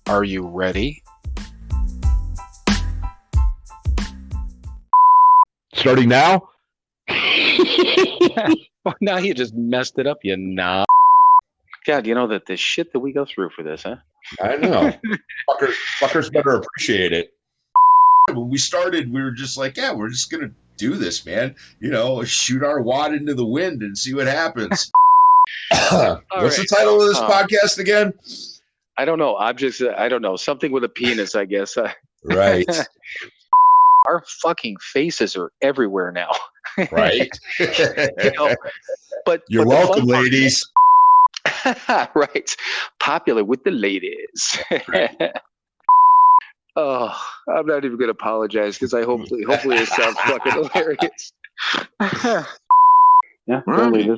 Are you ready? Starting now? Well, now you just messed it up, you knob. God, you know that the shit that we go through for this, huh? I know. Fuckers better appreciate it. When we started, we were just like, yeah, we're just going to do this, man. You know, shoot our wad into the wind and see what happens. What's the title of this podcast again? I don't know. I don't know. Something with a penis, I guess. Right. Our fucking faces are everywhere now. Right. You know, but You're welcome, ladies. Right. Popular with the ladies. Right. Oh, I'm not even going to apologize because hopefully it sounds fucking hilarious. Yeah, totally.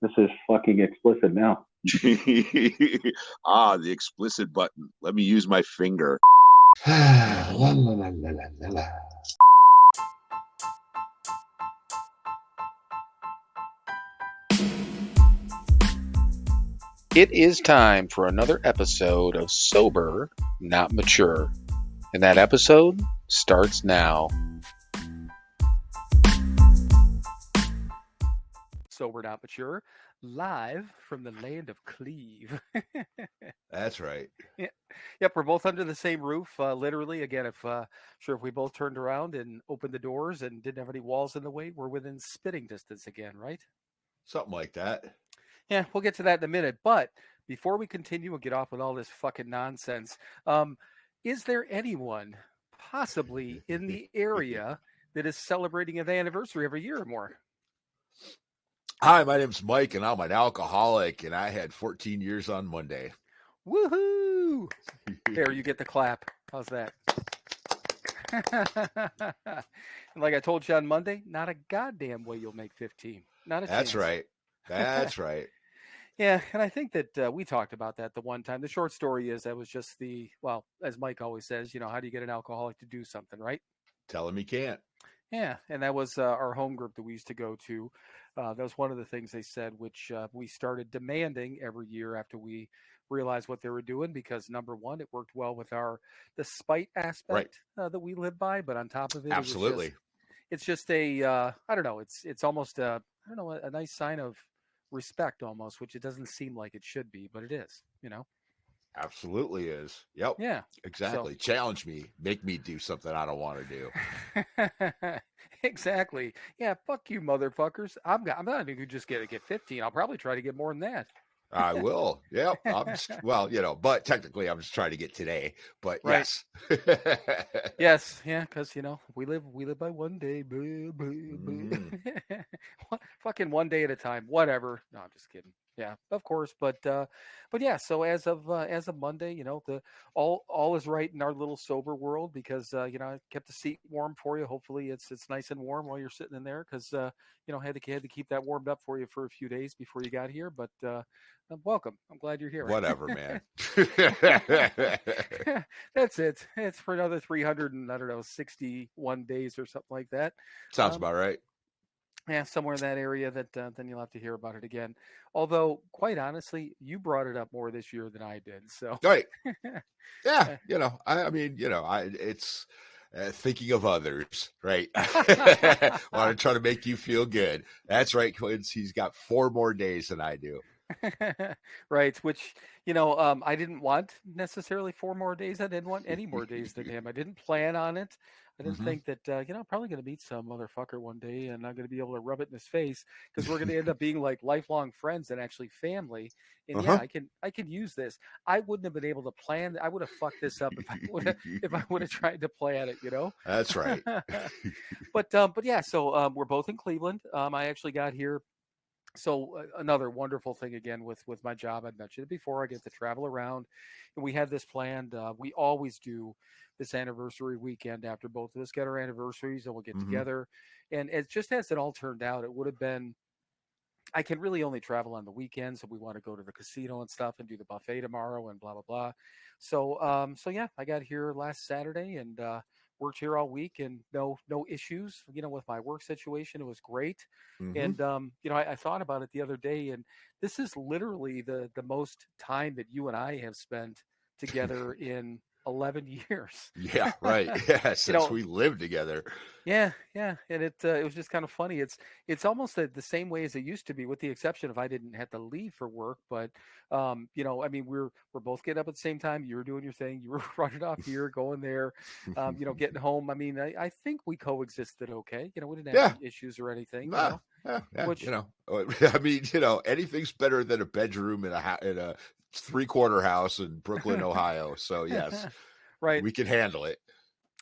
This is fucking explicit now. The explicit button. Let me use my finger. La, la, la, la, la, la. It is time for another episode of Sober, Not Mature. And that episode starts now. Sober Not Mature, live from the land of Cleve. That's right. Yep, we're both under the same roof. Literally, again, if we both turned around and opened the doors and didn't have any walls in the way, we're within spitting distance again, right? Something like that. Yeah, we'll get to that in a minute. But before we continue and get off with all this fucking nonsense, is there anyone possibly in the area that is celebrating an anniversary every year or more? Hi, my name's Mike, and I'm an alcoholic, and I had 14 years on Monday. Woohoo! There, you get the clap. How's that? And like I told you on Monday, not a goddamn way you'll make 15. Not a chance. That's right. That's right. Yeah, and I think that we talked about that the one time. The short story is that was just as Mike always says, how do you get an alcoholic to do something, right? Tell him he can't. Yeah, and that was our home group that we used to go to. That was one of the things they said, which we started demanding every year after we realized what they were doing, because number one, it worked well with the spite aspect that we live by, but on top of it, absolutely, it's just a I don't know, it's almost a nice sign of respect almost, which it doesn't seem like it should be, but it is, Absolutely is. Yep. Yeah. Exactly. So, challenge me. Make me do something I don't want to do. Exactly. Yeah. Fuck you, motherfuckers. I'm not going to just get 15. I'll probably try to get more than that. I will. Yep. But technically I'm just trying to get today. But right. Yes. Yes. Yeah. Because we live by one day. Fucking one day at a time. Whatever. No, I'm just kidding. Yeah, of course, but yeah. So as of Monday, all is right in our little sober world, because I kept the seat warm for you. Hopefully, it's nice and warm while you're sitting in there, because had to keep that warmed up for you for a few days before you got here. But welcome. I'm glad you're here. Whatever, man. That's it. It's for another 361 days or something like that. Sounds about right. Yeah, somewhere in that area that then you'll have to hear about it again. Although, quite honestly, you brought it up more this year than I did. So, right. Yeah, it's thinking of others, right? Want to try to make you feel good. That's right, Quince. He's got 4 more days than I do. Right, which I didn't want necessarily 4 more days. I didn't want any more days than him. I didn't plan on it. I didn't think that I'm probably going to meet some motherfucker one day, and I'm going to be able to rub it in his face, because we're going to end up being like lifelong friends and actually family. And yeah, I can use this. I wouldn't have been able to plan. I would have fucked this up if I would have tried to plan it. That's right. But yeah. So we're both in Cleveland. I actually got here. So another wonderful thing again with my job, I'd mentioned it before, I get to travel around, and we had this planned. We always do this anniversary weekend after both of us get our anniversaries, and we'll get together. And it just as it all turned out, it would have been, I can really only travel on the weekends, so we want to go to the casino and stuff and do the buffet tomorrow and blah, blah, blah. So yeah, I got here last Saturday and worked here all week, and no issues, with my work situation. It was great. And, I thought about it the other day, and this is literally the most time that you and I have spent together in 11 years. Yeah, right. Yeah, since know, we lived together. Yeah, yeah, and it was just kind of funny. It's almost the same way as it used to be, with the exception of I didn't have to leave for work. But I mean, we're both getting up at the same time. You were doing your thing. You were running off here, going there. Getting home. I mean, I think we coexisted okay. We didn't have Yeah. any issues or anything. Yeah, Which I mean, anything's better than a bedroom in a 3-quarter house in Brooklyn, Ohio. So yes, right. we can handle it.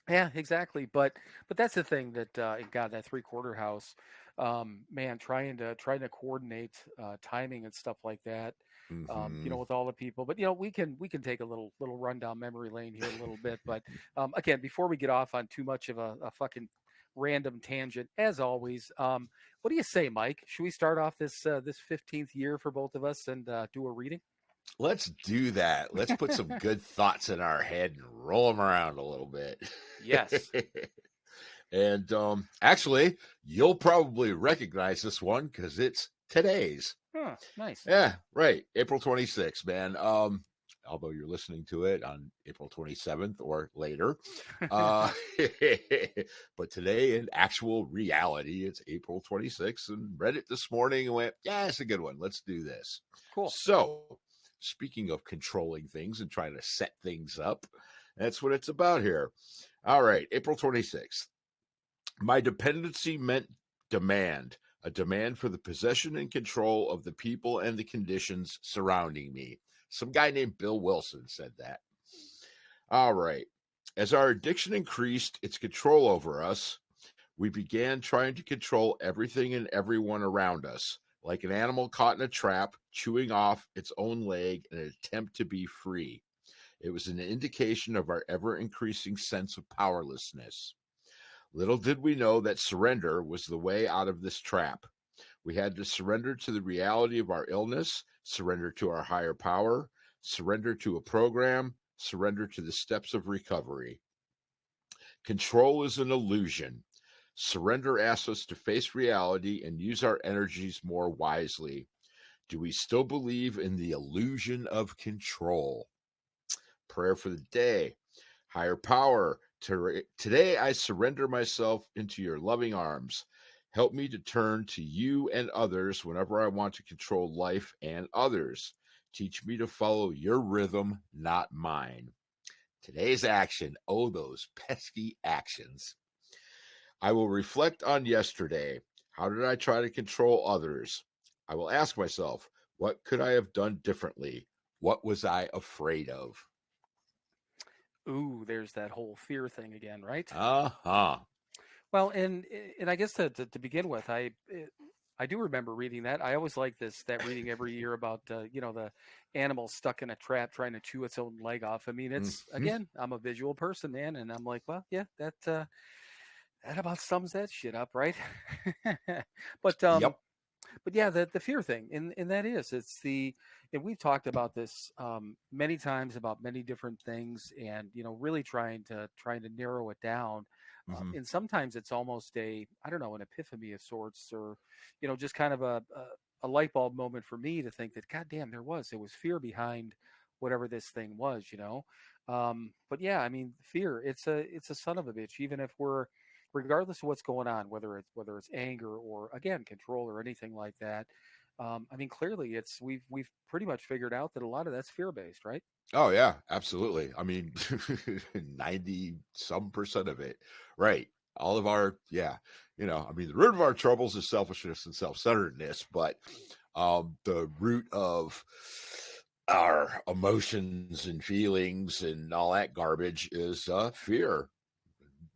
Yeah, exactly. But that's the thing that God, that 3-quarter house, man, trying to coordinate timing and stuff like that. Mhm. With all the people. But we can take a little run down memory lane here a little bit. But again, before we get off on too much of a fucking random tangent, as always, what do you say, Mike? Should we start off this 15th year for both of us and do a reading? Let's do that. Let's put some good thoughts in our head and roll them around a little bit. Yes. And actually, you'll probably recognize this one because it's today's. Huh, nice. Yeah, right. April 26th, man. Although you're listening to it on April 27th or later. But today, in actual reality, it's April 26th, and read it this morning and went, yeah, it's a good one. Let's do this. Cool. So, speaking of controlling things and trying to set things up, that's what it's about here. All right, April 26th. My dependency meant demand, a demand for the possession and control of the people and the conditions surrounding me. Some guy named Bill Wilson said that. All right. As our addiction increased its control over us, we began trying to control everything and everyone around us, like an animal caught in a trap, chewing off its own leg in an attempt to be free. It was an indication of our ever-increasing sense of powerlessness. Little did we know that surrender was the way out of this trap. We had to surrender to the reality of our illness, surrender to our higher power, surrender to a program, surrender to the steps of recovery. Control is an illusion. Surrender asks us to face reality and use our energies more wisely. Do we still believe in the illusion of control? Prayer for the day. Higher power. Today I surrender myself into your loving arms. Help me to turn to you and others whenever I want to control life and others. Teach me to follow your rhythm, not mine. Today's action. Oh, those pesky actions. I will reflect on yesterday. How did I try to control others? I will ask myself, what could I have done differently? What was I afraid of? Ooh, there's that whole fear thing again, right? Uh-huh. Well, and I guess to begin with, I do remember reading that. I always like that reading every year about the animal stuck in a trap trying to chew its own leg off. I mean, it's again, I'm a visual person, man, and I'm like, well, yeah, that about sums that shit up, right? But Yep. but yeah, the fear thing, and that is, and we've talked about this many times about many different things, and really trying to narrow it down. And sometimes it's almost I don't know, an epiphany of sorts, or just kind of a light bulb moment for me to think that, God damn, there was fear behind whatever this thing was, but yeah, I mean, fear, it's a son of a bitch, even if regardless of what's going on, whether it's anger or, again, control or anything like that. I mean, clearly we've pretty much figured out that a lot of that's fear based, right? Oh yeah, absolutely. I mean, 90% of it, right? All of our, I mean, the root of our troubles is selfishness and self-centeredness, but the root of our emotions and feelings and all that garbage is fear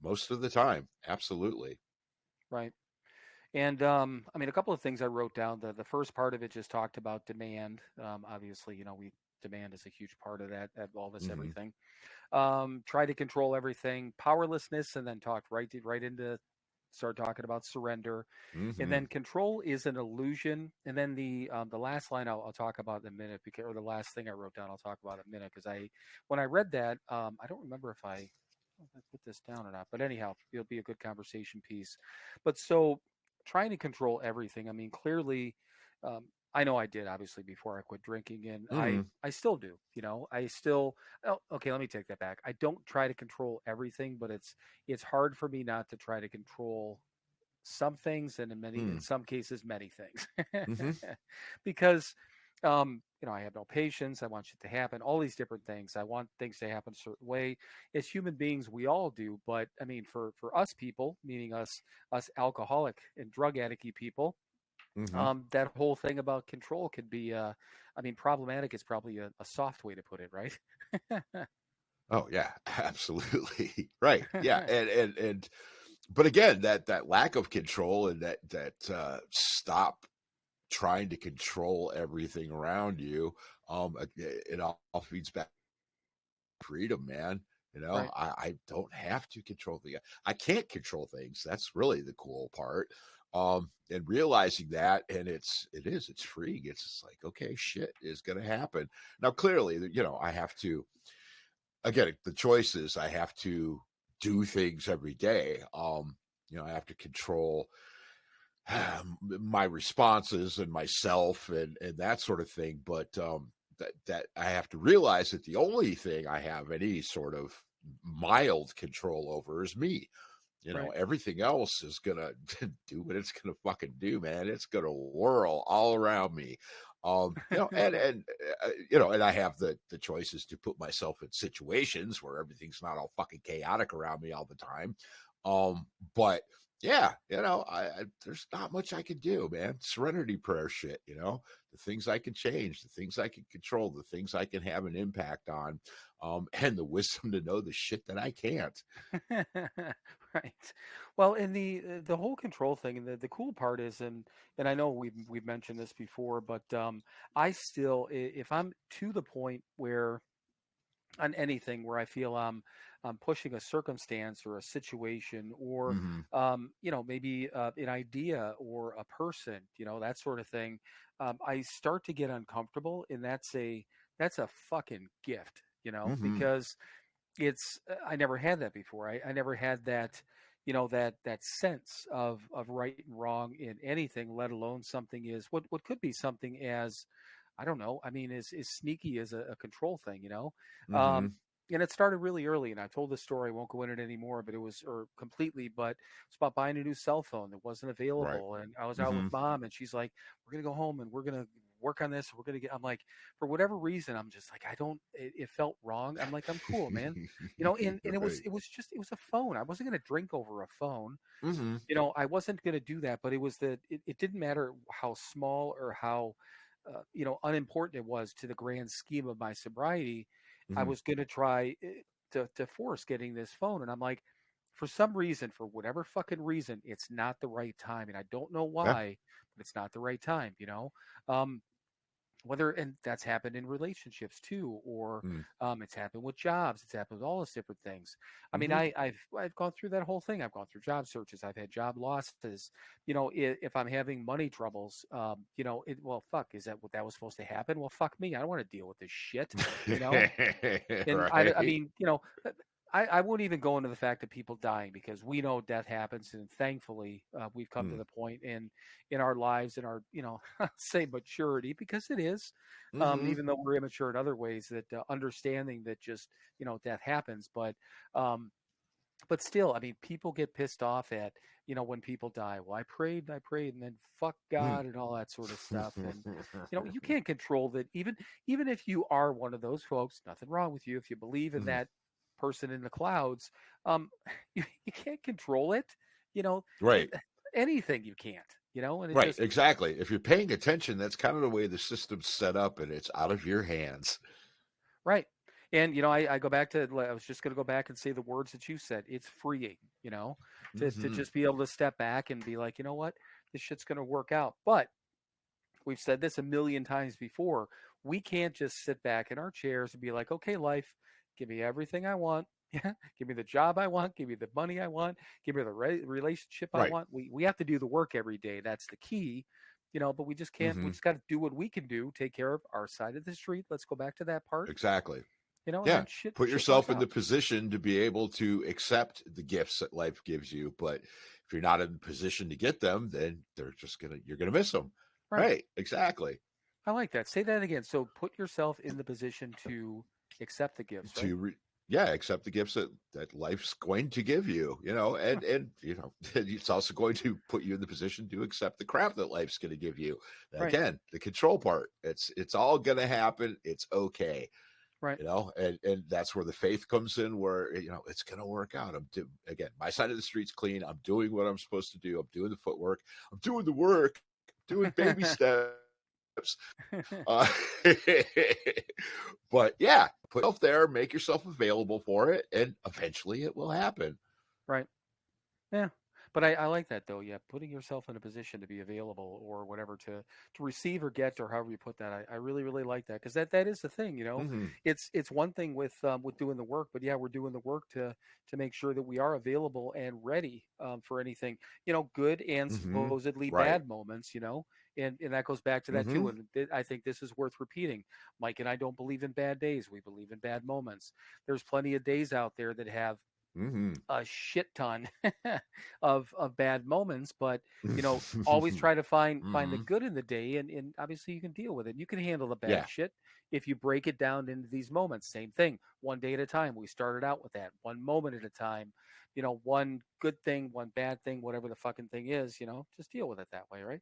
most of the time. Absolutely. Right. And I mean, a couple of things I wrote down. The first part of it just talked about demand. Obviously, demand is a huge part of that all this everything. Try to control everything, powerlessness, and then talked right into start talking about surrender, and then control is an illusion. And then the last line I'll talk about in a minute, or the last thing I wrote down I'll talk about in a minute, because when I read that, I don't remember if I put this down or not, but anyhow, it'll be a good conversation piece. But so, trying to control everything, I mean, clearly, I know I did obviously before I quit drinking, and Mhm. I still do. You know, I still. Oh, okay, let me take that back. I don't try to control everything, but it's hard for me not to try to control some things, and in Mm. some cases many things, Mhm. because you know, I have no patience. I want shit to happen. All these different things. I want things to happen a certain way. As human beings, we all do. But I mean, for us people, meaning us alcoholic and drug addicty people, Mhm. that whole thing about control could be, I mean, problematic is probably a soft way to put it, right? Oh yeah, absolutely. Right. Yeah. And but again, that lack of control and that stop trying to control everything around you, it all feeds back to freedom, man. You know, Right. I don't have to control I can't control things. That's really the cool part. And realizing that, and it's freeing. It's just like, okay, shit is gonna happen. Now clearly, you know, I have to, again, the choices, I have to do things every day. You know, I have to control my responses and myself and that sort of thing. But that I have to realize that the only thing I have any sort of mild control over is me. You know, Right. everything else is gonna do what it's gonna fucking do, man. It's gonna whirl all around me. You know, and you know, and I have the choices to put myself in situations where everything's not all fucking chaotic around me all the time. But yeah, you know, I there's not much I can do, man. Serenity prayer shit, you know, the things I can change, the things I can control, the things I can have an impact on, and the wisdom to know the shit that I can't. Right. Well, and the whole control thing, and the cool part is, and I know we've mentioned this before, but I still, if I'm to the point where on anything where I feel I'm pushing a circumstance or a situation or Hmm. you know, maybe an idea or a person, you know, that sort of thing, I start to get uncomfortable, and that's a fucking gift, you know, Hmm. because it's I never had that before. I never had that, you know, that sense of right and wrong in anything, let alone something is what could be something as, I don't know. I mean, is sneaky as a control thing, you know. Um, Hmm. and it started really early, and I told this story. I won't go into it anymore, but it was or completely. But it's about buying a new cell phone that wasn't Right. available, and I was out Hmm. with mom, and she's like, "We're gonna go home, and we're gonna work on this. We're gonna get." I'm like, for whatever reason, I'm just like, I don't. It felt wrong. I'm like, I'm cool, man. You know, and Right. it was a phone. I wasn't gonna drink over a phone. Hmm. You know, I wasn't going to do that, but it was it didn't matter how small or how, you know, unimportant it was to the grand scheme of my sobriety. I Hmm. was going to try to force getting this phone. And I'm like, for some reason, for whatever fucking reason, it's not the right time. And I don't know Yeah. why, but it's not the right time, you know? Um, whether and that's happened in relationships too, or it's happened with jobs, it's happened with all those different things. I mean, Mm-hmm. I've gone through that whole thing. I've gone through job searches, I've had job losses. You know, if I'm having money troubles, you know, well, fuck, is that what that was supposed to happen? Well, fuck me, I don't want to deal with this shit, you know. And I Right. mean, you know, I won't even go into the fact of people dying, because we know death happens, and thankfully we've come to Mm. the point in our lives, in our, you know, say maturity, because it is, Mm-hmm. even though we're immature in other ways, that understanding that just, you know, death happens, um, but still, I mean, people get pissed off at, you know, when people die. Well, I prayed, and then fuck Mm. God and all that sort of stuff. And you know, you can't control that. Even if you are one of those folks, nothing wrong with you. If you believe in Mhm. that person in the clouds, um, you can't control it. You know, it, Right. anything you can't. You know, and it Right. just Exactly. If you're paying attention, that's kind of the way the system's set up, and it's out of your hands. right. And you know, I go back to I was just going to go back and say the words that you said. It's freeing, you know, to Mm-hmm. just be able to step back and be like, you know what, this shit's going to work out. But we've said this a million times before. We can't just sit back in our chairs and be like, okay, life, give me everything I want. Yeah, give me the job I want. Give me the money I want. Give me the relationship I Right. want. We have to do the work every day. That's the key, you know. But we just can't. We Mm-hmm. just got to do what we can do. Take care of our side of the street. Let's go back to that part, Exactly. you know. And Yeah. then Put shit works yourself in out. the position to be able to accept the gifts that life gives you. But if you're not in the position to get them, then you're gonna miss them. Right. Exactly. I like that. Say that again. So put yourself in the position to accept the gifts, right? Accept the gifts that life's going to give you, and it's also going to put you in the position to accept the crap that life's going to give you. Right. Again, the control part, it's all going to happen. It's okay. Right. And that's where the faith comes in, where it's going to work out. Again, my side of the street's clean. I'm doing what I'm supposed to do. I'm doing the footwork. I'm doing the work. Doing baby steps. Uh, but yeah, put yourself there, make yourself available for it, and eventually it will happen. Right. Yeah. But I like that though. Yeah, putting yourself in a position to be available or whatever to receive or get or however you put that. I really really like that because that is the thing. Mm-hmm. It's one thing with doing the work, but yeah, we're doing the work to make sure that we are available and ready for anything. Good and Mm-hmm. supposedly Right. bad moments. And that goes back to that too. Mm-hmm. And I think this is worth repeating. Mike and I don't believe in bad days. We believe in bad moments. There's plenty of days out there that have Mm-hmm. a shit ton of bad moments, but always try to find the Mm-hmm. good in the day, and obviously you can deal with it. You can handle the bad Yeah. shit if you break it down into these moments. Same thing, one day at a time. We started out with that, one moment at a time. One good thing, one bad thing, whatever the fucking thing is. Just deal with it that way, right?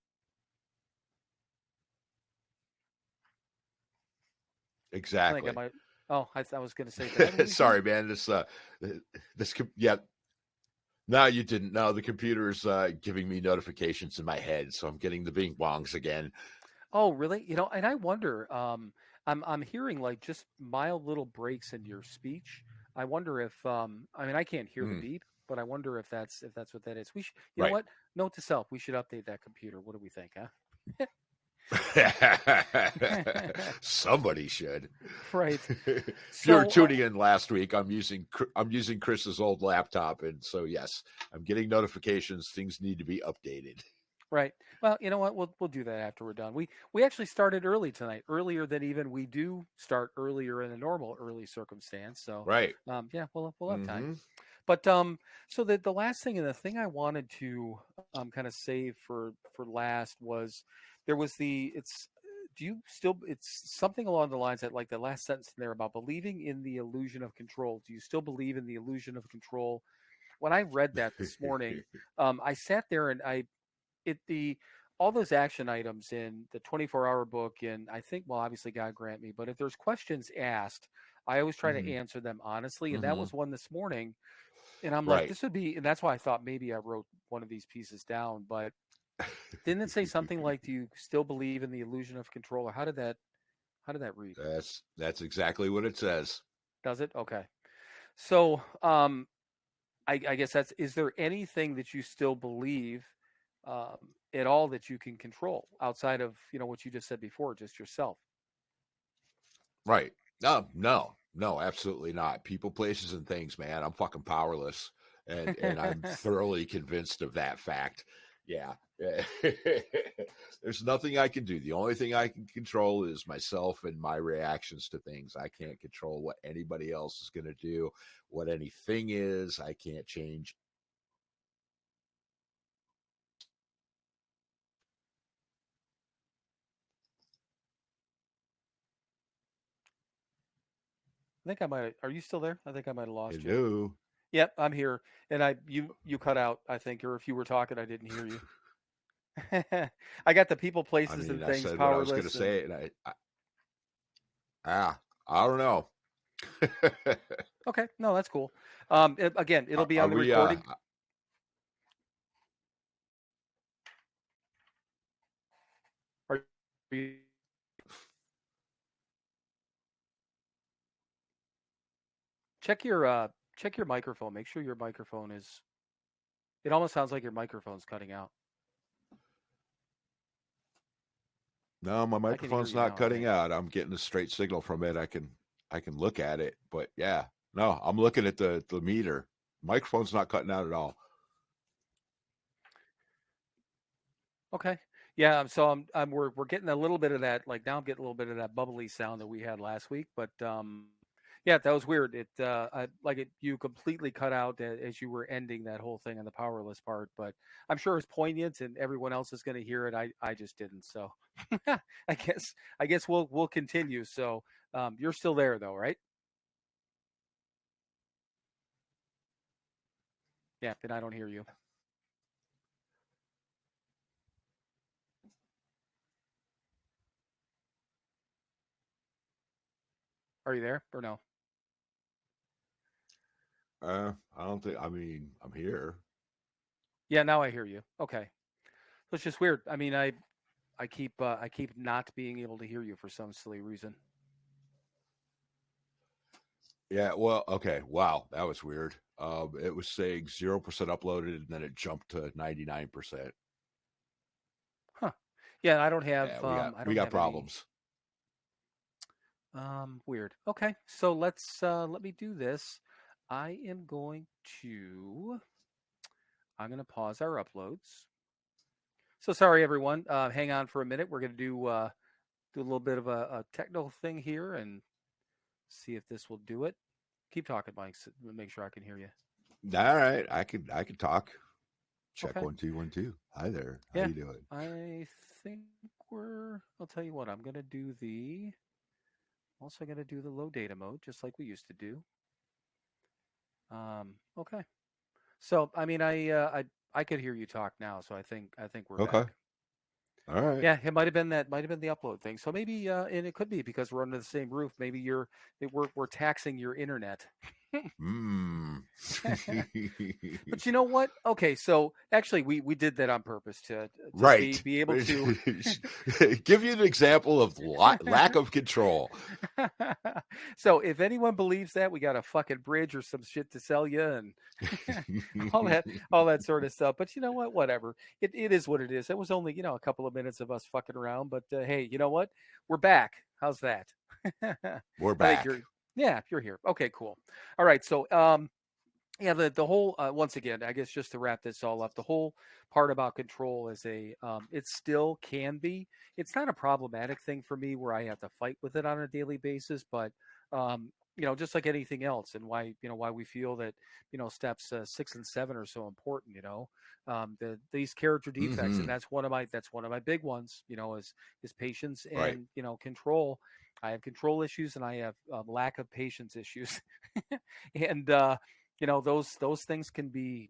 I think I Exactly. might. Oh, I was going to say, did I lose you? Sorry, man. No, you didn't. No, the computer's giving me notifications in my head, so I'm getting the bing bongs again. Oh, really? And I wonder. I'm hearing like just mild little breaks in your speech. I wonder if I mean I can't hear the Mm, beep, but I wonder if that's what that is. We should, you know right. what? Note to self: we should update that computer. What do we think, huh? Somebody should. Right. If you were So, tuning in last week, I'm using Chris's old laptop, and so yes, I'm getting notifications. Things need to be updated. right. Well, you know what? We'll do that after we're done. We actually started early tonight, earlier than even we do start earlier in a normal early circumstance. So, Right. yeah, we'll have time. Mm-hmm. But so the last thing and the thing I wanted to kind of save for last was there was it's something along the lines that like the last sentence in there about believing in the illusion of control. Do you still believe in the illusion of control? When I read that this morning, I sat there and the all those action items in the 24-hour book, and I think, well, obviously God grant me, but if there's questions asked, I always try to Mm-hmm. answer them honestly, and that Mm-hmm. was one this morning. And I'm like, Right. this would be, and that's why I thought maybe I wrote one of these pieces down. But didn't it say something like, "Do you still believe in the illusion of control?" Or how did that read? That's exactly what it says. Does it? Okay. So, I guess that's. Is there anything that you still believe um, at all that you can control outside of what you just said before, just yourself? Right. No, absolutely not. People, places, and things, man. I'm fucking powerless, and I'm thoroughly convinced of that fact. Yeah. There's nothing I can do. The only thing I can control is myself and my reactions to things. I can't control what anybody else is going to do, what anything is. I can't change. I think I might. Are you still there? I think I might have lost you. Hello. Yep, I'm here. And you cut out, I think, or if you were talking, I didn't hear you. I got the people, I places, mean, and I things said what I was going to powerless, and say, and I don't know. okay, no, that's cool. Again, it'll be Are on the we? recording. Are you, check your microphone. Make sure your microphone is. It almost sounds like your microphone's cutting out. No, my I can hear microphone's you not now, I cutting think. out. I'm getting a straight signal from it. I can look at it, but yeah. No, I'm looking at the meter. Microphone's not cutting out at all. Okay. Yeah. So we're getting a little bit of that. Like now, I'm getting a little bit of that bubbly sound that we had last week. But Yeah, that was weird. You completely cut out as you were ending that whole thing on the powerless part, but I'm sure it's poignant and everyone else is going to hear it. I just didn't. So I guess we'll continue. So you're still there though, right? Yeah, then I don't hear you. Are you there or no? I don't think. I mean, I'm here. Yeah, now I hear you. Okay. So it's just weird. I mean, I keep not being able to hear you for some silly reason. Yeah. Well. Okay. Wow. That was weird. It was saying 0% uploaded, and then it jumped to 99%. Huh. Yeah, I don't have Yeah. I We don't got have any problems. weird. Okay. So let me do this. I am going to I'm going to pause our uploads. So sorry everyone. Hang on for a minute. We're going to do a little bit of a technical thing here and see if this will do it. Keep talking, Mike. So make sure I can hear you. All right. I could talk. Check Okay. 1 2 1 2. Hi there. How Yeah. you doing? I think I'll tell you what, I'm going to do also going to do the low data mode, just like we used to do. Okay. So, I mean, I could hear you talk now, so I think we're Okay. back. All right. Yeah, it might have been the upload thing. So maybe, and it could be because we're under the same roof. Maybe we're taxing your internet. Mm. But you know what? Okay, so actually, we did that on purpose to Right. be able to. Give you an example of lack of control. So if anyone believes that, we got a fucking bridge or some shit to sell you and all that sort of stuff. But you know what? Whatever. It is what it is. It was only a couple of minutes of us fucking around. But hey, you know what? We're back. How's that? We're I think back. you're here. Okay, cool. All right. So yeah, the whole once again, I guess just to wrap this all up, the whole part about control is it still can be. It's not a problematic thing for me where I have to fight with it on a daily basis, but just like anything else, and why we feel that steps 6 and 7 are so important. These character defects, and Mm-hmm. that's one of my big ones. Is patience Right. and control. I have control issues and I have lack of patience issues, and those things can be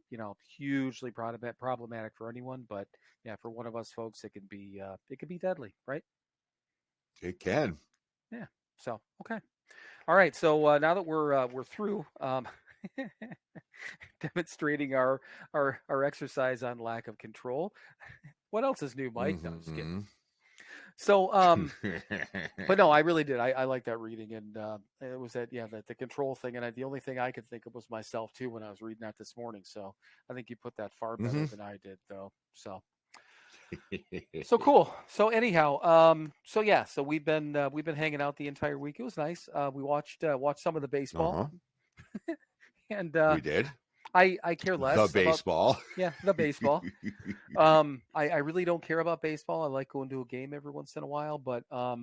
hugely problematic for anyone, but yeah, for one of us folks it can be deadly, right? It can. Yeah. So okay. All right, so now that we're through demonstrating our exercise on lack of control, what else is new, Mike? No, I'm just kidding. Mm-hmm. So but no, I really did. I like that reading, and it was the control thing, and the only thing I could think of was myself too when I was reading that this morning. So I think you put that far better Mm-hmm. than I did, though. So cool. So anyhow, so we've been hanging out the entire week. It was nice. We watched some of the baseball, Uh-huh. and We did. I care less The about baseball. the baseball. I really don't care about baseball. I like going to a game every once in a while, but I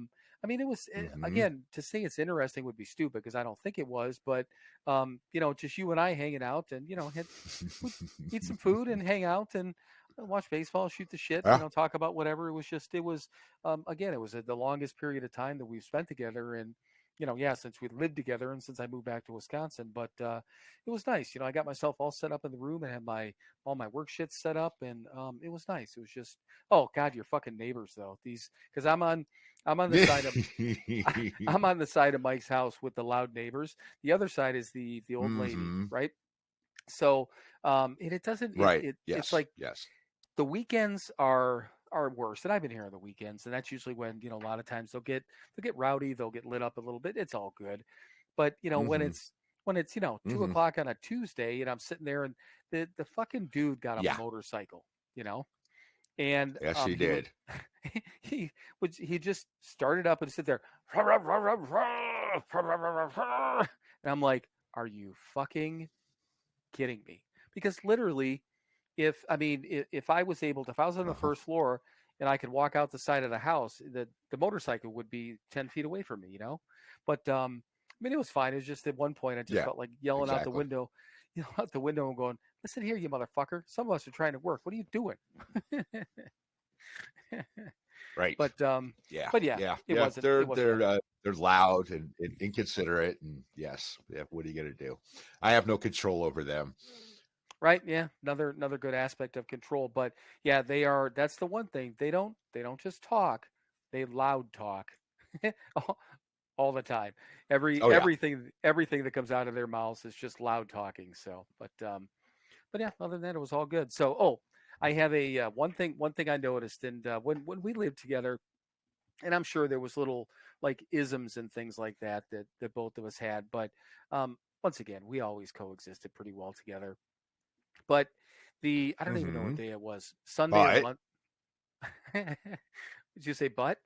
mean, it was Mm-hmm. again, to say it's interesting would be stupid because I don't think it was. But just you and I hanging out, and we'd eat some food and hang out and watch baseball, shoot the shit, Ah, talk about whatever. Again, it was the longest period of time that we've spent together, and yeah, since we lived together and since I moved back to Wisconsin. But it was nice. I got myself all set up in the room and had all my work shit set up, and it was nice. It was just, oh God, your fucking neighbors though. Because I'm on the side of I'm on the side of Mike's house with the loud neighbors. The other side is the old lady, mm-hmm. right? So and it doesn't Right. it's Yes. like Yes. the weekends are worse, and I've been here on the weekends, and that's usually when a lot of times they'll get rowdy, they'll get lit up a little bit. It's all good, but when Mm-hmm. it's 2 o'clock on a Tuesday, and I'm sitting there, and the fucking dude got a Yeah. motorcycle, and Yes, he he was did. he just started up and sit there, and I'm like, are you fucking kidding me? Because literally, if I was if I was on the Uh-huh. first floor and I could walk out the side of the house, the motorcycle would be 10 feet away from me, But mean, it was fine. It was just at one point I just Yeah, felt like yelling out the exactly. window, out the window and going, "Listen here, you motherfucker! Some of us are trying to work. What are you doing?" Right. but Yeah. but yeah, Yeah. it Yeah. wasn't. It wasn't. They're loud and inconsiderate, and yes, yeah. What are you gonna do? I have no control over them. Right? Yeah, another good aspect of control. But yeah, they are. That's the one thing they don't just talk. They loud talk all the time. Oh yeah. Everything that comes out of their mouths is just loud talking. So, but yeah, other than that, it was all good. So, I have a one thing I noticed, and when we lived together, and I'm sure there was little like isms and things like that both of us had, but once again, we always coexisted pretty well together. But I don't even know what Mm-hmm. day it was. Sunday or But Monday. Did you say but?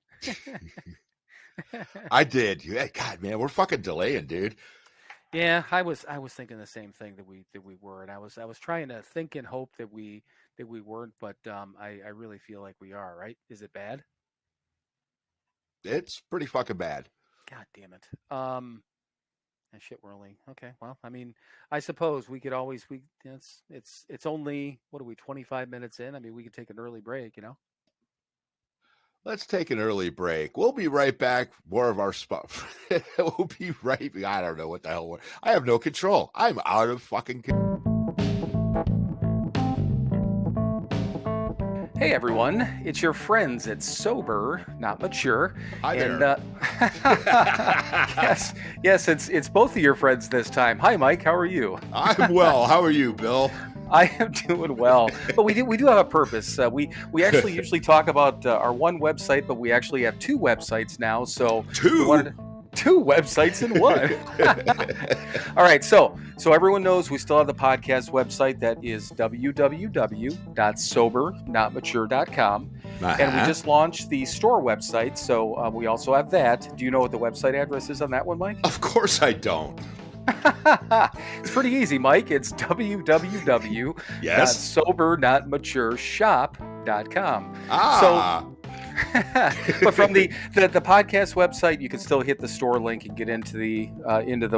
I did. Yeah, God, man, we're fucking delaying, dude. Yeah, I was thinking the same thing that we were, and I was trying to think and hope that we weren't, but I really feel like we are. Right? Is it bad? It's pretty fucking bad. God damn it. Shit, we're only okay. Well, I mean, I suppose we could always it's only what are we 25 minutes in? I mean, we could take an early break, you know. Let's take an early break. We'll be right back. More of our spot. We'll be right. I don't know what the hell. I have no control. I'm out of fucking control. Hey everyone, it's your friends at Sober Not Mature. Hi there. And yes, it's both of your friends this time. Hi Mike, how are you? I'm well. How are you, Bill? I am doing well, but we do have a purpose. We actually usually talk about our one website, but we actually have two websites now. So two websites in one. All right, so everyone knows we still have the podcast website that is www.SoberNotMature.com. And we just launched the store website, so we also have that. Do you know what the website address is on that one, Mike? Of course I don't. It's pretty easy, Mike. It's www.SoberNotMatureShop.com. So but from the podcast website, you can still hit the store link and get into the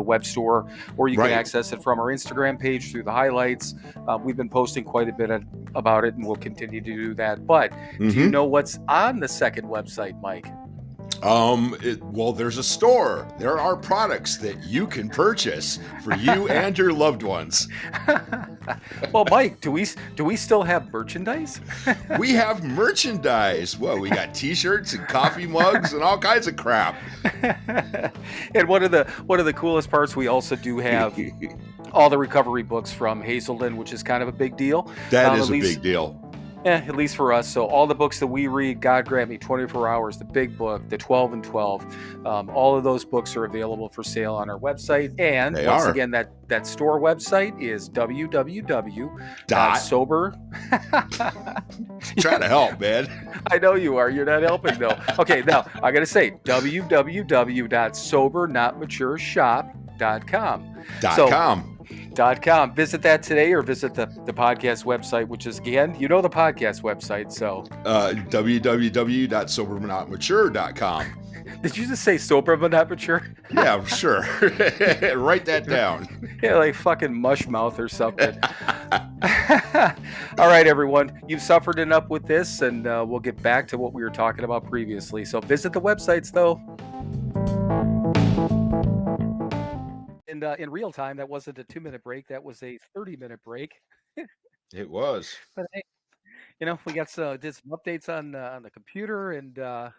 web store, or you can access it from our Instagram page through the highlights. We've been posting quite a bit about it, and we'll continue to do that. But do you know what's on the second website, Mike? Well, there's a store. There are products that you can purchase for you and your loved ones. Well, Mike, do we still have merchandise? We have merchandise. Well, we got T-shirts and coffee mugs and all kinds of crap. And one of the coolest parts, we also do have all the recovery books from Hazelden, which is kind of a big deal. That is a big deal. Yeah, at least for us. So all the books that we read, God Grant Me, 24 Hours, the Big Book, the 12 and 12, all of those books are available for sale on our website. And once again, that store website is www.sober. Trying to help, man. I know you are. You're not helping, though. Okay, now I got to say www.SoberNotMatureShop.com. .com. Visit that today, or visit the podcast website, which is, again, the podcast website. So www.SoberNotMature.com. Did you just say sober but not mature? Yeah, sure. Write that down. Yeah, like fucking mush mouth or something. All right, everyone. You've suffered enough with this, and we'll get back to what we were talking about previously. So visit the websites, though. And in real time, that wasn't a 2-minute break. That was a 30-minute break. It was. But hey, we got did some updates on the computer, and did a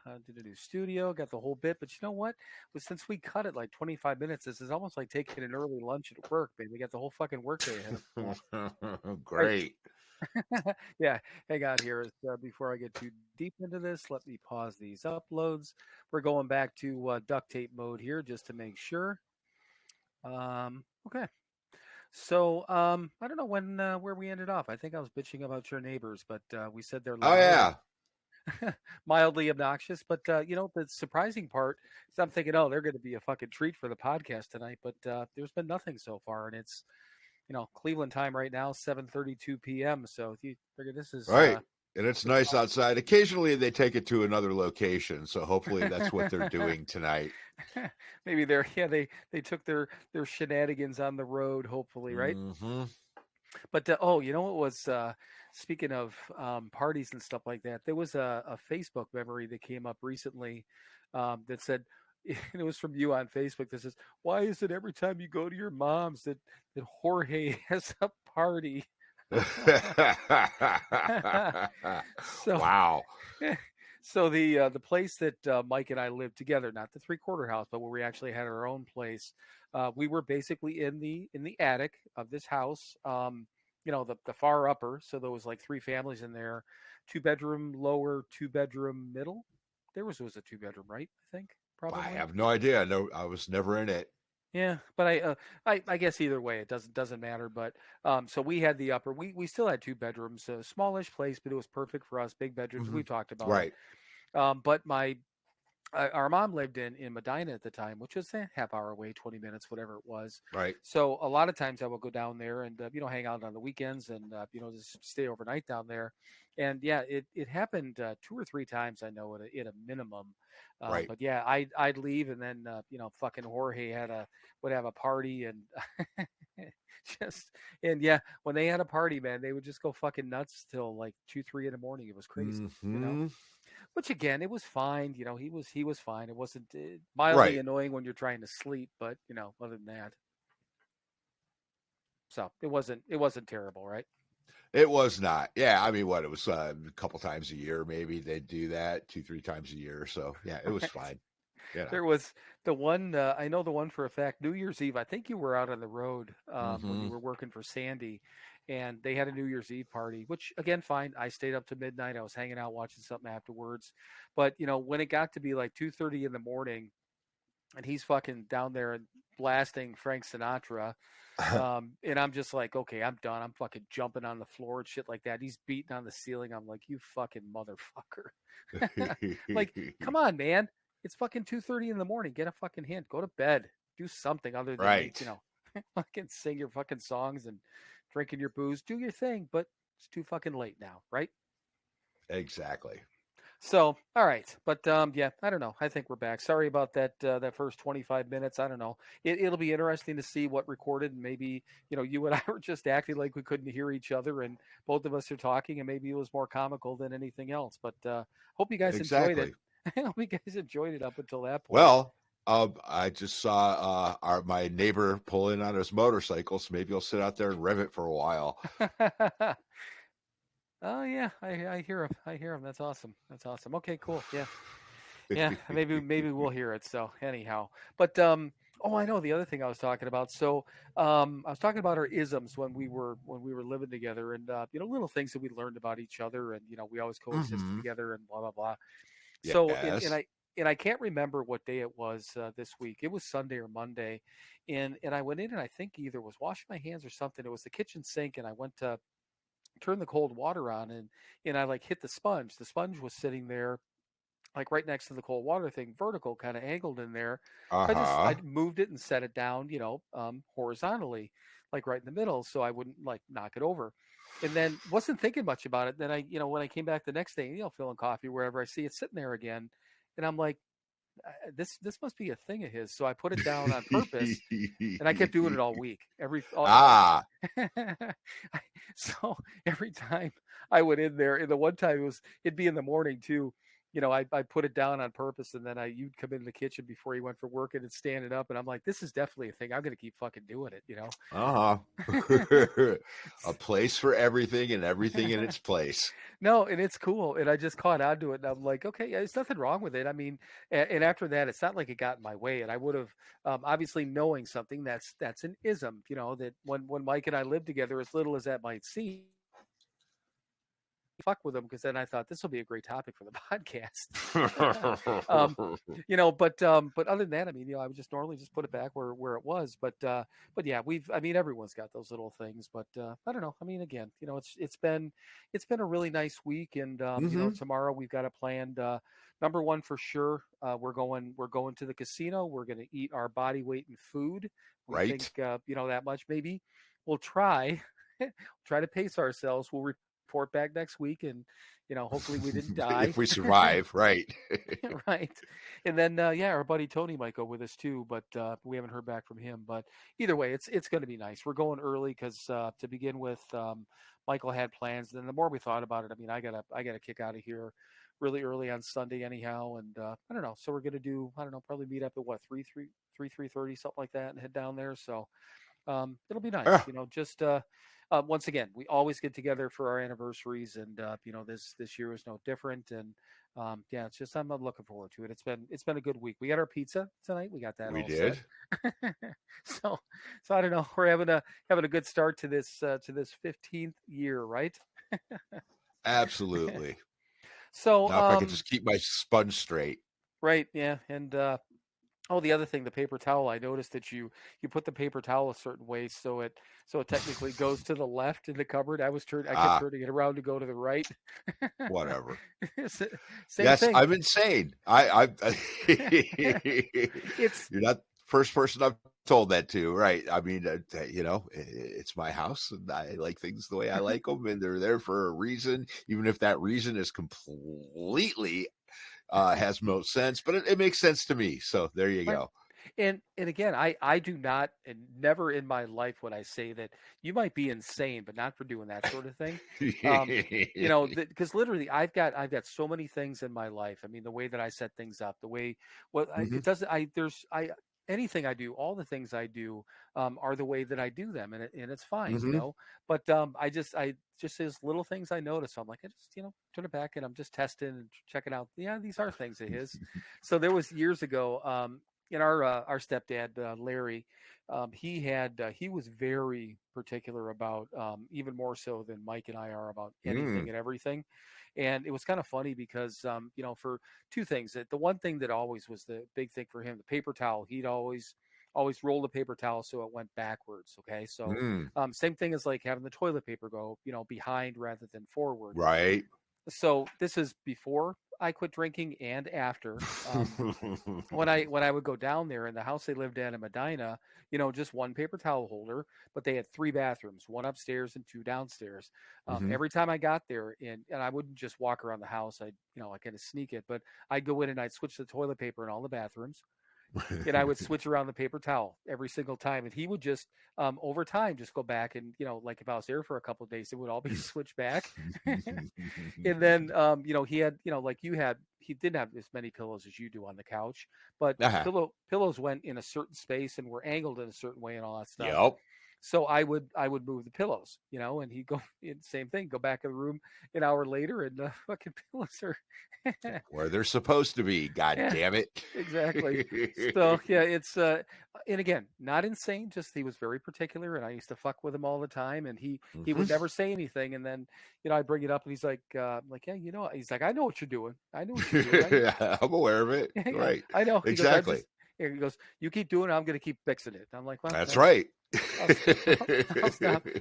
new studio, got the whole bit. But you know what? Since we cut it like 25 minutes, this is almost like taking an early lunch at work, man. We got the whole fucking workday ahead of us. Great. Yeah, hang on here. Before I get too deep into this, let me pause these uploads. We're going back to duct tape mode here just to make sure. Okay. So, I don't know where we ended off. I think I was bitching about your neighbors, but we said they're mildly obnoxious. But the surprising part is I'm thinking, they're going to be a fucking treat for the podcast tonight. But there's been nothing so far, and it's Cleveland time right now, 7:32 p.m. So if you figure this is right. And it's nice outside. Occasionally they take it to another location, so hopefully that's what they're doing tonight. Maybe they took their shenanigans on the road, hopefully, right? Mm-hmm. But you know what was speaking of parties and stuff like that, there was a Facebook memory that came up recently that said it was from you on Facebook that says, "Why is it every time you go to your mom's that Jorge has a party?" So Wow. so the place that Mike and I lived together, not the 3/4 house, but where we actually had our own place, we were basically in the attic of this house. The far upper. So there was like 3 families in there, 2-bedroom lower, 2-bedroom middle. There was a 2-bedroom, right? I think I probably. have no idea. No, I was never in it. Yeah, but I guess either way it doesn't matter. But so we had the upper. We still had 2 bedrooms, a smallish place, but it was perfect for us. Big bedrooms. Mhm. We've talked about it. Right. But our mom lived in Medina at the time, which was a half hour away, 20 minutes, whatever it was. Right. So a lot of times I would go down there and hang out on the weekends and just stay overnight down there. And yeah, it happened 2 or 3 times I know at a minimum. Right. But yeah, I'd leave and then fucking Jorge would have a party and just and yeah, when they had a party, man, they would just go fucking nuts till like 2, 3 in the morning. It was crazy, Mm-hmm. Which again, it was fine. He was fine. It wasn't mildly Right. annoying when you're trying to sleep, but other than that, so it wasn't terrible, right? It was not. Yeah, I mean, what it was a couple times a year, maybe they'd do that 2, 3 times a year. So yeah, it was fine. There was the one I know the one for a fact. New Year's Eve, I think you were out on the road when you Mm-hmm. were working for Sandy, and they had a New Year's Eve party. Which again, fine. I stayed up to midnight. I was hanging out watching something afterwards, but when it got to be like 2:30 in the morning, and he's fucking down there and blasting Frank Sinatra. And I'm just like, okay, I'm done. I'm fucking jumping on the floor and shit like that. He's beating on the ceiling. I'm like, you fucking motherfucker. Like, come on, man. It's fucking 2:30 in the morning. Get a fucking hint. Go to bed. Do something other than Right. fucking sing your fucking songs and drinking your booze. Do your thing, but it's too fucking late now, right? Exactly. So, all right, but yeah, I don't know. I think we're back. Sorry about that first 25 minutes. I don't know. It'll be interesting to see what recorded, and maybe you and I were just acting like we couldn't hear each other, and both of us are talking, and maybe it was more comical than anything else. But hope you guys enjoyed it. Exactly. I hope you guys enjoyed it up until that point. Well, I just saw my neighbor pull in on his motorcycle, so maybe I'll sit out there and rev it for a while. Oh yeah, I hear him. I hear him. That's awesome. That's awesome. Okay, cool. Yeah. Yeah, maybe we'll hear it. So anyhow, but I know the other thing I was talking about. So I was talking about our isms when we were living together, and little things that we learned about each other, and we always coexisted Mhm. together, and blah blah blah. So Yes. and I can't remember what day it was this week. It was Sunday or Monday, and I went in and I think either was washing my hands or something. It was the kitchen sink, and I went to turn the cold water on, and I like hit the sponge. The sponge was sitting there like right next to the cold water thing, vertical, kind of angled in there. So I Uh-huh. moved it and set it down, horizontally, like right in the middle, so I wouldn't like knock it over. And then wasn't thinking much about it. Then when I came back the next day, filling coffee wherever, I see it sitting there again, and I'm like, this must be a thing of his. So I put it down on purpose, and I kept doing it all week. Ah, So every time I went in there, and the one time it'd be in the morning too. I put it down on purpose, and then you'd come into the kitchen before you went for work and stand it up, and I'm like, this is definitely a thing. I'm gonna keep fucking doing it, uh-huh. A place for everything and everything in its place. No, and it's cool, and I just caught on to it, and I'm like, okay, yeah, there's nothing wrong with it. I mean, and after that, it's not like it got in my way, and I would have obviously knowing something that's an ism, that when Mike and I lived together, as little as that might seem. Fuck with them, because then I thought this will be a great topic for the podcast. But other than that, I mean, I would just normally just put it back where it was. But yeah, everyone's got those little things. But I don't know. I mean, again, it's been a really nice week, and Mhm. tomorrow we've got it planned. Number one for sure, we're going to the casino. We're going to eat our body weight in food. We think Right. that much. Maybe we'll try to pace ourselves. We'll report report back next week, and hopefully we didn't die. If we survive, right? Right. And then our buddy Tony might go with us too, but we haven't heard back from him. But either way, it's going to be nice. We're going early because to begin with, Michael had plans. And the more we thought about it, I mean, I gotta kick out of here really early on Sunday anyhow. And I don't know. So we're gonna do, I don't know, probably meet up at what 3:30, something like that, and head down there. So it'll be nice. Yeah. Just once again, we always get together for our anniversaries, and this year is no different. And it's just I'm looking forward to it. It's been a good week. We got our pizza tonight. We got that. We all did. Set. so I don't know. We're having a good start to this 15th year, right? Absolutely. So now, if I could just keep my sponge straight. Right. Yeah. And the other thing, the paper towel. I noticed that you put the paper towel a certain way so it technically goes to the left in the cupboard. I kept turning it around to go to the right. Whatever. Same thing. I'm insane. I it's you're not the first person I've told that to, right? I mean, it's my house, and I like things the way I like them, and they're there for a reason, even if that reason is completely has no sense, but it makes sense to me. So there you go. And again, I do not, and never in my life would I say that you might be insane, but not for doing that sort of thing. Because literally, I've got so many things in my life. I mean, the way that I set things up, the way it doesn't. Anything I do, all the things I do are the way that I do them, and it's fine, But I just there's little things I notice. I'm like, I just turn it back, and I'm just testing and checking out. Yeah, these are things of his. So there was years ago, in our stepdad Larry, he was very particular about even more so than Mike and I are about anything and everything. And it was kind of funny because, for two things, that the one thing that always was the big thing for him, the paper towel, he'd always roll the paper towel so it went backwards. Okay. So same thing as like having the toilet paper go, behind rather than forward. Right. So this is before I quit drinking and after. When I would go down there in the house they lived in Medina, just one paper towel holder, but they had 3 bathrooms, one upstairs and 2 downstairs. Every time I got there, and I wouldn't just walk around the house, I kind of sneak it, but I'd go in and I'd switch the toilet paper in all the bathrooms. And I would switch around the paper towel every single time, and he would just over time just go back and like if I was there for a couple of days, it would all be switched back. And then he had like he didn't have as many pillows as you do on the couch, but pillows went in a certain space and were angled in a certain way and all that stuff. Yep. So I would move the pillows, and he'd go same thing, go back in the room an hour later, and the fucking pillows are where they're supposed to be. God damn it! Exactly. So it's and again, not insane. Just he was very particular, and I used to fuck with him all the time, and he would never say anything, and then I bring it up, and he's like, he's like, I know what you're doing. I know what you're doing. I'm aware of it. Right. I know exactly. He goes, you keep doing it, I'm going to keep fixing it. And I'm like, well, that's right.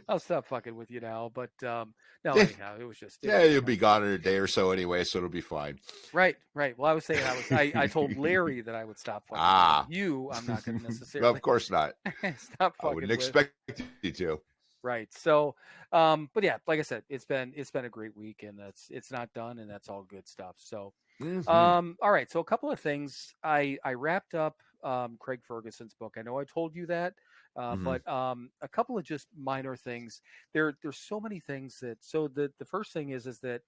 I'll stop fucking with you now. But no, anyhow, it was just you'll be gone in a day or so anyway, so it'll be fine. Right. Well, I was saying I told Larry that I would stop fucking with you. I'm not going to necessarily. Of course not. Stop fucking. I wouldn't expect you to. Right. So, but yeah, like I said, it's been a great week, and it's not done, and that's all good stuff. So, all right. So a couple of things. I wrapped up Craig Ferguson's book. I know I told you that, but a couple of just minor things. There's so many things that. So the first thing is that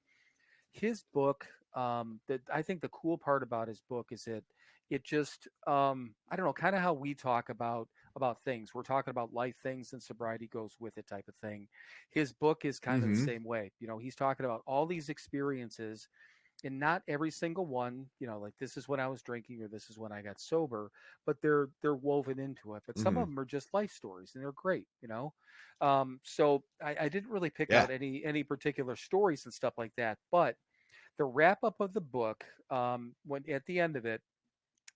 his book. That I think the cool part about his book is that it just I don't know, kind of how we talk about things. We're talking about life things, and sobriety goes with it type of thing. His book is kind of the same way. He's talking about all these experiences, and not every single one, like this is when I was drinking or this is when I got sober, but they're woven into it. But some of them are just life stories, and they're great, So I didn't really pick out any particular stories and stuff like that. But the wrap up of the book, when at the end of it,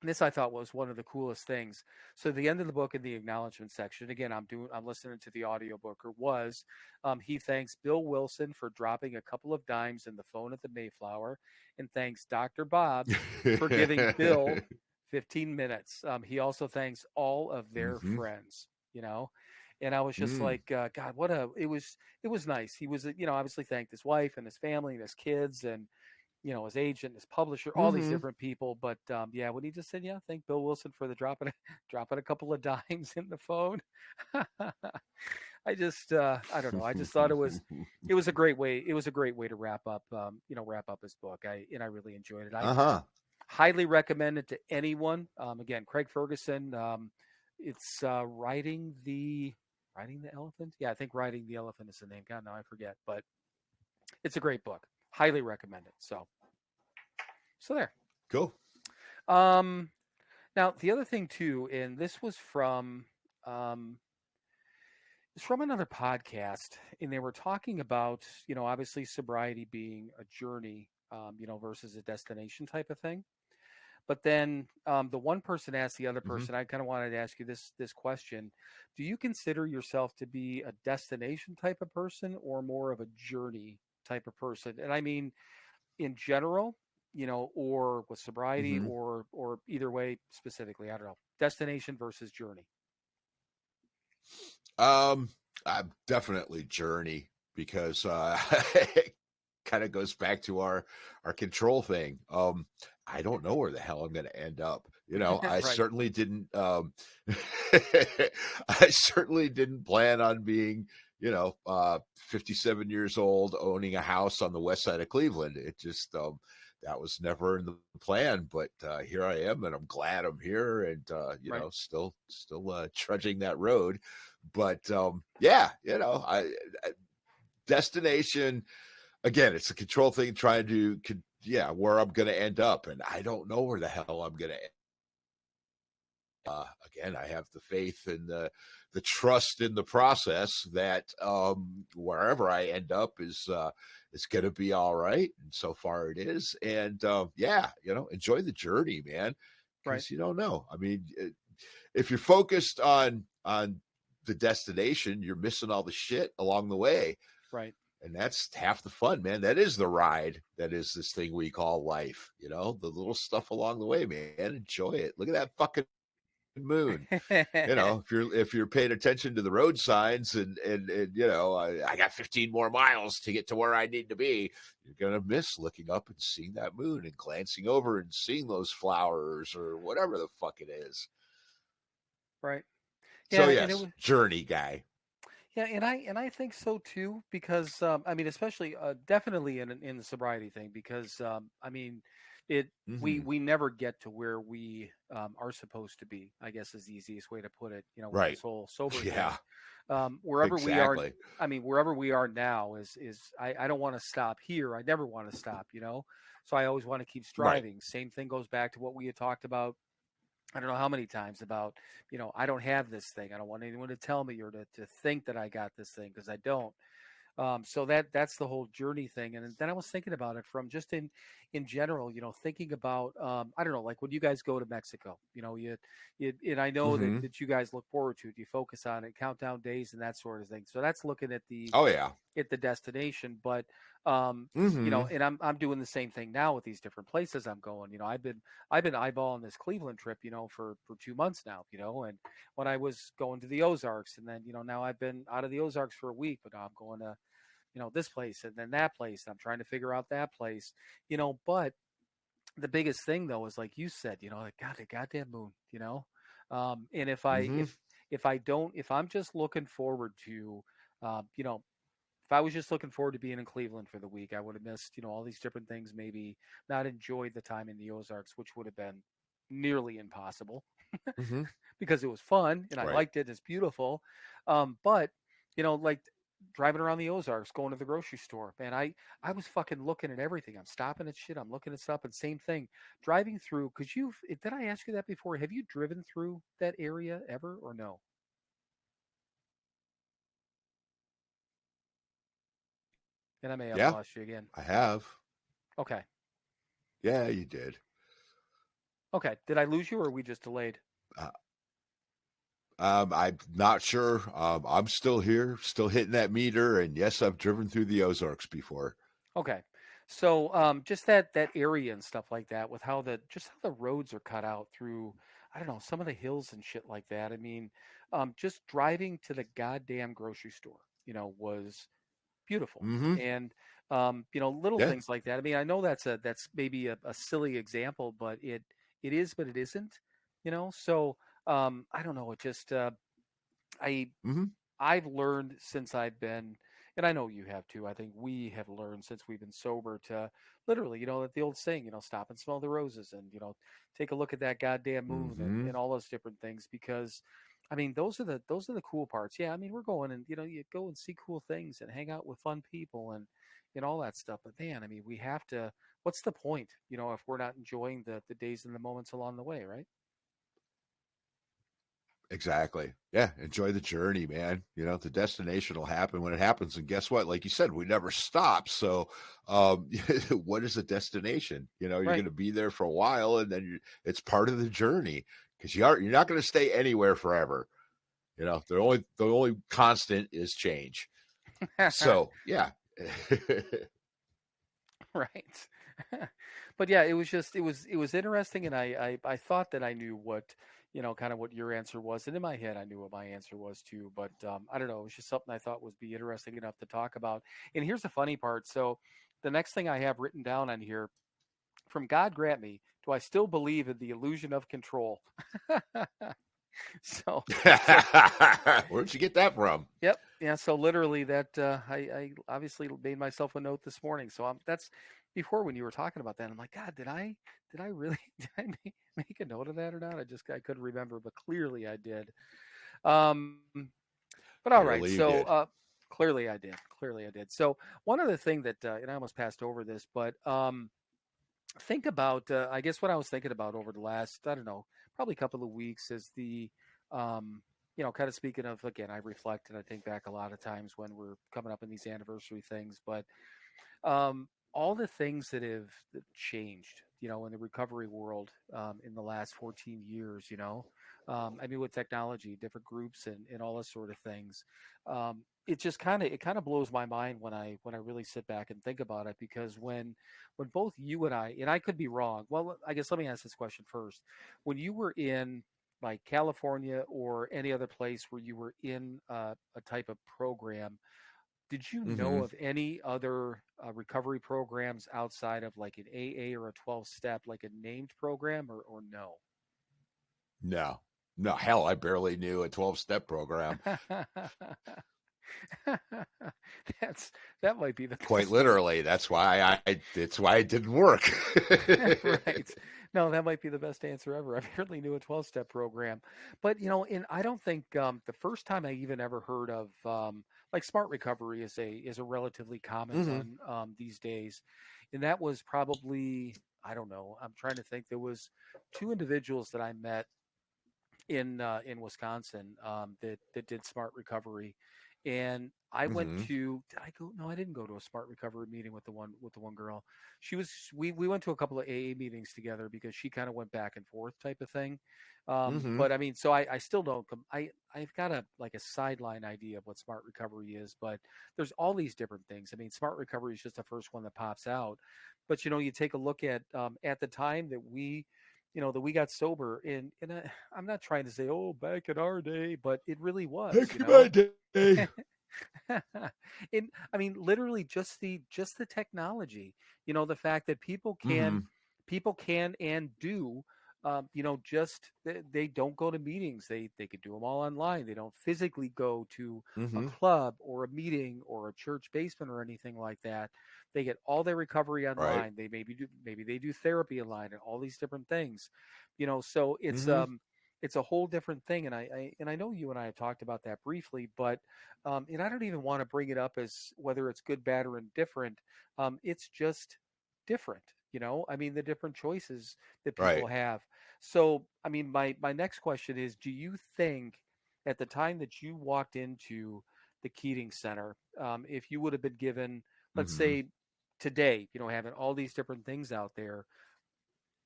this I thought was one of the coolest things. So the end of the book in the acknowledgement section, again, I'm listening to the audiobook, he thanks Bill Wilson for dropping a couple of dimes in the phone at the Mayflower, and thanks Dr. Bob for giving Bill 15 minutes. He also thanks all of their friends, And I was just like, God, it was nice. He was, obviously thanked his wife and his family and his kids and, his agent, his publisher, all these different people. But yeah, when he just said, yeah, thank Bill Wilson for the dropping a couple of dimes in the phone. I just, I don't know. I just thought it was a great way. It was a great way to wrap up his book. I really enjoyed it. I highly recommend it to anyone. Again, Craig Ferguson. It's riding the elephant. Yeah, I think riding the elephant is the name. God, now I forget, but it's a great book. Highly recommend it. So there. Cool. Now the other thing too, and this was from it's from another podcast, and they were talking about, obviously sobriety being a journey, versus a destination type of thing. But then the one person asked the other person, I kind of wanted to ask you this question. Do you consider yourself to be a destination type of person or more of a journey type of person? And I mean, in general, or with sobriety or either way specifically, I don't know, destination versus journey. I'm definitely journey because it kind of goes back to our control thing. I don't know where the hell I'm going to end up. I certainly didn't. I certainly didn't plan on being, 57 years old, owning a house on the west side of Cleveland. It just that was never in the plan. But here I am, and I'm glad I'm here, and still trudging that road. But yeah, destination. Again, it's a control thing, trying to, where I'm going to end up. And I don't know where the hell I'm going to end. Again, I have the faith and the trust in the process that wherever I end up is going to be all right. And so far it is. And enjoy the journey, man. Because you don't know. I mean, if you're focused on the destination, you're missing all the shit along the way. Right. And that's half the fun, man. That is the ride. That is this thing we call life. The little stuff along the way, man. Enjoy it. Look at that fucking moon. If you're paying attention to the road signs and I got 15 more miles to get to where I need to be, you're gonna miss looking up and seeing that moon and glancing over and seeing those flowers or whatever the fuck it is. Right. Yeah, so yes, journey guy. Yeah, and I think so too, because I mean, especially definitely in the sobriety thing, because I mean, we never get to where we are supposed to be, I guess is the easiest way to put it. With this whole sober thing. Wherever we are, I mean, wherever we are now is I don't want to stop here. I never want to stop, So I always want to keep striving. Right. Same thing goes back to what we had talked about. I don't know how many times about, I don't have this thing. I don't want anyone to tell me or to think that I got this thing, because I don't. So that's the whole journey thing. And then I was thinking about it from just in general, thinking about, I don't know, like when you guys go to Mexico, and I know that you guys look forward to it. You focus on it, count down days and that sort of thing. So that's looking at at the destination. But, and I'm doing the same thing now with these different places I'm going. I've been eyeballing this Cleveland trip, for 2 months now, and when I was going to the Ozarks, and then, now I've been out of the Ozarks for a week, but now I'm going to, this place and then that place. I'm trying to figure out that place, but the biggest thing though is, like you said, like, God, the goddamn moon, and if I'm just looking forward to, if I was just looking forward to being in Cleveland for the week, I would have missed, all these different things, maybe not enjoyed the time in the Ozarks, which would have been nearly impossible because it was fun and I liked it. It's beautiful. But, like driving around the Ozarks, going to the grocery store, man, I was fucking looking at everything. I'm stopping at shit. I'm looking at stuff, and same thing driving through. Cause did I ask you that before? Have you driven through that area ever or no? And I may have lost you again. I have. Okay. Yeah, you did. Okay. Did I lose you, or are we just delayed? I'm not sure. I'm still here, still hitting that meter. And yes, I've driven through the Ozarks before. Okay. So just that area and stuff like that, with how the roads are cut out through, I don't know, some of the hills and shit like that. I mean, just driving to the goddamn grocery store, was beautiful. Mm-hmm. And little Yeah. things like that. I mean, I know that's maybe a silly example, but it is, but it isn't. So I don't know. It just I Mm-hmm. I've learned since I've been, and I know you have too. I think we have learned since we've been sober to literally, that the old saying, stop and smell the roses, and take a look at that goddamn moon, Mm-hmm. and all those different things. Because, I mean, those are the cool parts. Yeah, I mean, we're going, and you go and see cool things and hang out with fun people and all that stuff. But man, I mean, we have to. What's the point, if we're not enjoying the days and the moments along the way, right? Exactly. Yeah. Enjoy the journey, man. The destination will happen when it happens. And guess what? Like you said, we never stop. So, what is a destination? You're Right. going to be there for a while, and then it's part of the journey because you're not going to stay anywhere forever. The only constant is change. So, yeah. Right. But yeah, it was interesting, and I thought that I knew what kind of what your answer was, and in my head I knew what my answer was too. But I don't know, it was just something I thought would be interesting enough to talk about. And here's the funny part. So the next thing I have written down on here, from God grant me, do I still believe in the illusion of control? so so Where'd you get that from? Yep. Yeah. So literally, that I obviously made myself a note this morning. So that's before, when you were talking about that. I'm like, God, did I really did I make a note of that or not? I couldn't remember, but clearly I did. Um, but all right. Clearly you So did. clearly I did. Clearly I did. So one other thing that, and I almost passed over this, but think about, I guess what I was thinking about over the last, I don't know, probably a couple of weeks, is the kind of speaking of, again, I reflect and I think back a lot of times when we're coming up in these anniversary things, but all the things that changed, in the recovery world, in the last 14 years, I mean, with technology, different groups, and all those sort of things. It just kind of blows my mind when I really sit back and think about it, because when both you and I could be wrong. Well, I guess let me ask this question first. When you were in, like, California or any other place where you were in a type of program, did you know Mm-hmm. of any other recovery programs outside of, like, an AA or a 12 step, like a named program, or no? No. No, hell, I barely knew a 12-step program. That's that might be the Quite best answer. literally. That's why it didn't work. Right. No, that might be the best answer ever. I barely knew a 12-step program. But, and I don't think, the first time I even ever heard of, like, smart recovery is a relatively common Mm-hmm. one these days. And that was probably, I don't know, I'm trying to think. There was two individuals that I met in Wisconsin, that did smart recovery, and I went Mm-hmm. to. Did I go? No, I didn't go to a smart recovery meeting with the one girl. She was. We went to a couple of AA meetings together because she kind of went back and forth type of thing. Mm-hmm. But I mean, so I still don't. I've got a sideline idea of what smart recovery is, but there's all these different things. I mean, smart recovery is just the first one that pops out. But you take a look at the time that we got sober, and I'm not trying to say, oh, back in our day, but it really was, Back in my day. and I mean, literally, just the technology, the fact that people Mm-hmm. can and do, just they don't go to meetings. They could do them all online. They don't physically go to a Mm-hmm. club or a meeting or a church basement or anything like that. They get all their recovery Right. online. Maybe they do therapy online and all these different things. So Mm-hmm. it's a whole different thing. And I know you and I have talked about that briefly, but and I don't even want to bring it up as whether it's good, bad, or indifferent. It's just different. I mean, the different choices that people Right. have. So, I mean, my next question is: do you think, at the time that you walked into the Keating Center, if you would have been given, let's Mm-hmm. say, today, having all these different things out there,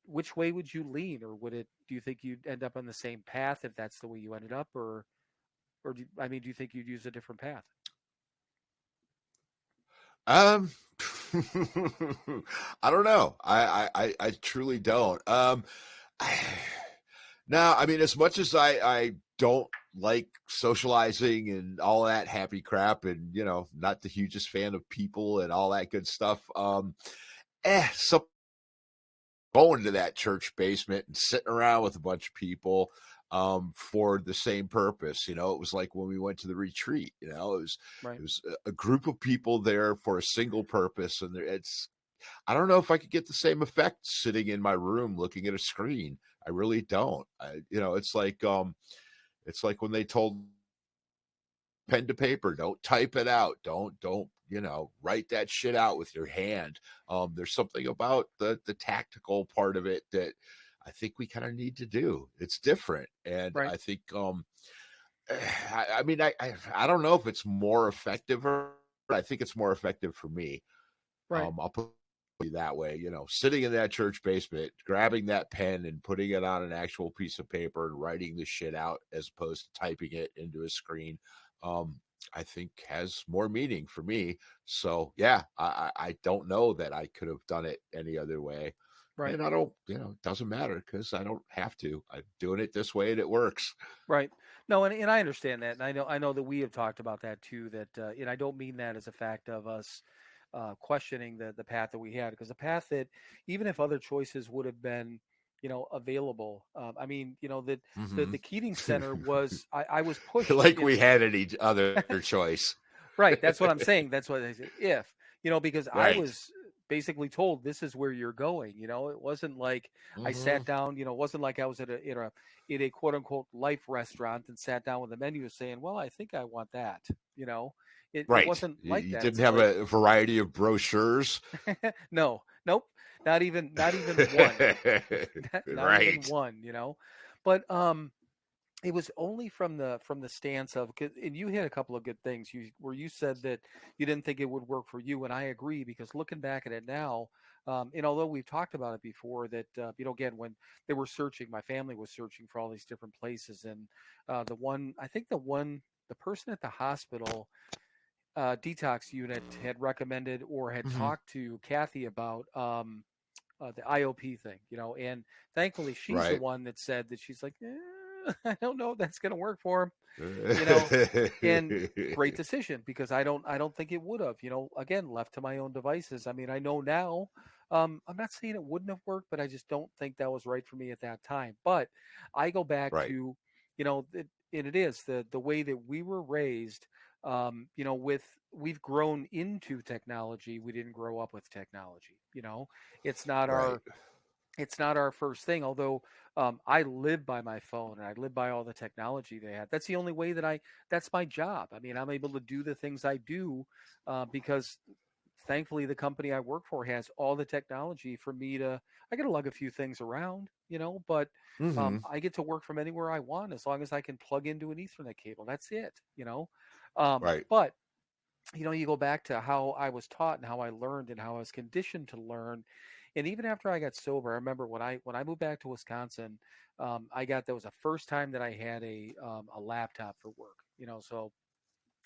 which way would you lean, or do you think you'd end up on the same path if that's the way you ended up, or do you think you'd use a different path? Um I don't know. I truly don't. Now, I mean, as much as I don't like socializing and all that happy crap, and not the hugest fan of people and all that good stuff. So going to that church basement and sitting around with a bunch of people for the same purpose. It was like when we went to the retreat. It was Right. it was a group of people there for a single purpose, and I don't know if I could get the same effect sitting in my room looking at a screen. I really don't. It's like when they told pen to paper, don't type it out, don't write that shit out with your hand. There's something about the tactical part of it that I think we kind of need to do. It's different, and Right. I think I mean I don't know if it's more effective, or I think it's more effective for me. Right. I'll put it that way. Sitting in that church basement, grabbing that pen and putting it on an actual piece of paper and writing the shit out as opposed to typing it into a screen, I think has more meaning for me. So yeah, I don't know that I could have done it any other way. Right. And I don't, it doesn't matter because I don't have to. I'm doing it this way and it works. Right. No, and I understand that, and I know that we have talked about that too. That and I don't mean that as a fact of us questioning the path that we had, because the path that, even if other choices would have been available, I mean, the Keating Center was, I was pushed like we had any other choice. Right. That's what I'm saying. That's what I said. If, because Right. I was basically told this is where you're going. It wasn't like I sat down, it wasn't like I was at a quote unquote life restaurant and sat down with the menu saying, well, I think I want that. It Right. wasn't like You that. didn't It's have like, a variety of brochures. no, nope. Not even one. Not Right. even one, But it was only from the stance of, and you had a couple of good things where you said that you didn't think it would work for you, and I agree, because looking back at it now, and although we've talked about it before, that again, when they were searching, my family was searching for all these different places, and the person at the hospital detox unit had recommended or had talked to Kathy about the IOP thing, and thankfully she's the Right. one that said that she's like, I don't know if that's going to work for him, and great decision, because I don't think it would have, again, left to my own devices. I mean, I know now, I'm not saying it wouldn't have worked, but I just don't think that was right for me at that time. But I go back Right. to, and it is the way that we were raised, we've grown into technology. We didn't grow up with technology, it's not Right. our first thing, although I live by my phone and I live by all the technology they have. That's the only way that's my job. I mean, I'm able to do the things I do because thankfully the company I work for has all the technology for me I got to lug a few things around, but I get to work from anywhere I want as long as I can plug into an Ethernet cable. That's it, Right. But you go back to how I was taught and how I learned and how I was conditioned to learn. And even after I got sober, I remember when I moved back to Wisconsin, that was the first time that I had a laptop for work. So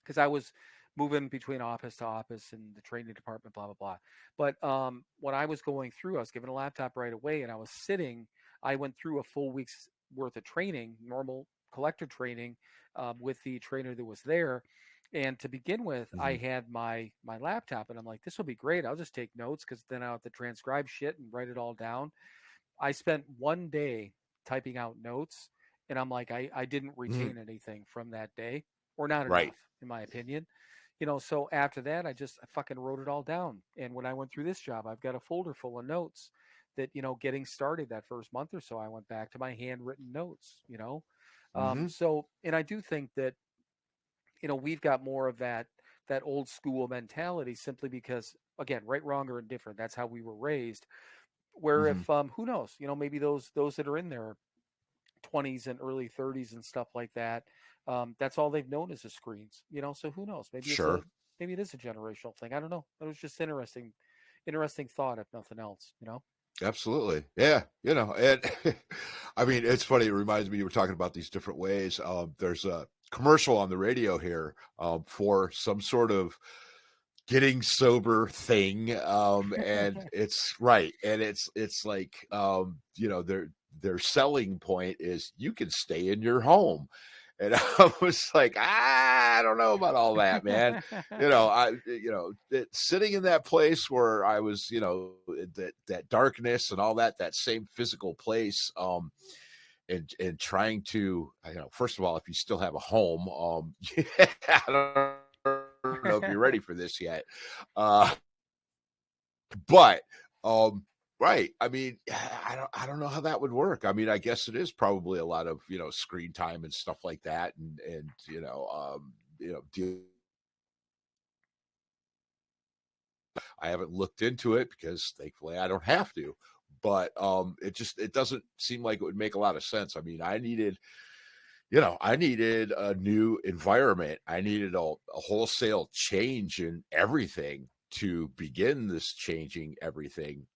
because I was moving between office to office and the training department, blah blah blah. But when I was going through, I was given a laptop right away, and I went through a full week's worth of training, normal collector training, with the trainer that was there. And to begin with, I had my laptop, and I'm like, this will be great. I'll just take notes, because then I'll have to transcribe shit and write it all down. I spent one day typing out notes, and I'm like, I didn't retain anything from that day, or not Right. enough, in my opinion. So after that, I fucking wrote it all down. And when I went through this job, I've got a folder full of notes that, getting started that first month or so, I went back to my handwritten notes, So, and I do think that, we've got more of that old school mentality, simply because, again, right, wrong, or indifferent, that's how we were raised. Where if who knows, maybe those that are in their 20s and early 30s and stuff like that, that's all they've known is the screens, so who knows, maybe Sure. maybe it is a generational thing. I don't know. It was just interesting thought, if nothing else. Absolutely. Yeah. And I mean, it's funny. It reminds me, you were talking about these different ways. There's a commercial on the radio here for some sort of getting sober thing. And it's right. And it's like, their selling point is you can stay in your home. And I was like, I don't know about all that, man. Sitting in that place where I was, that darkness and all that same physical place, and trying to, first of all, if you still have a home, I don't know if you're ready for this yet. But right. I mean, I don't know how that would work. I mean, I guess it is probably a lot of, screen time and stuff like that. And I haven't looked into it because thankfully I don't have to, but it doesn't seem like it would make a lot of sense. I mean, I needed a new environment. I needed a wholesale change in everything to begin this changing everything.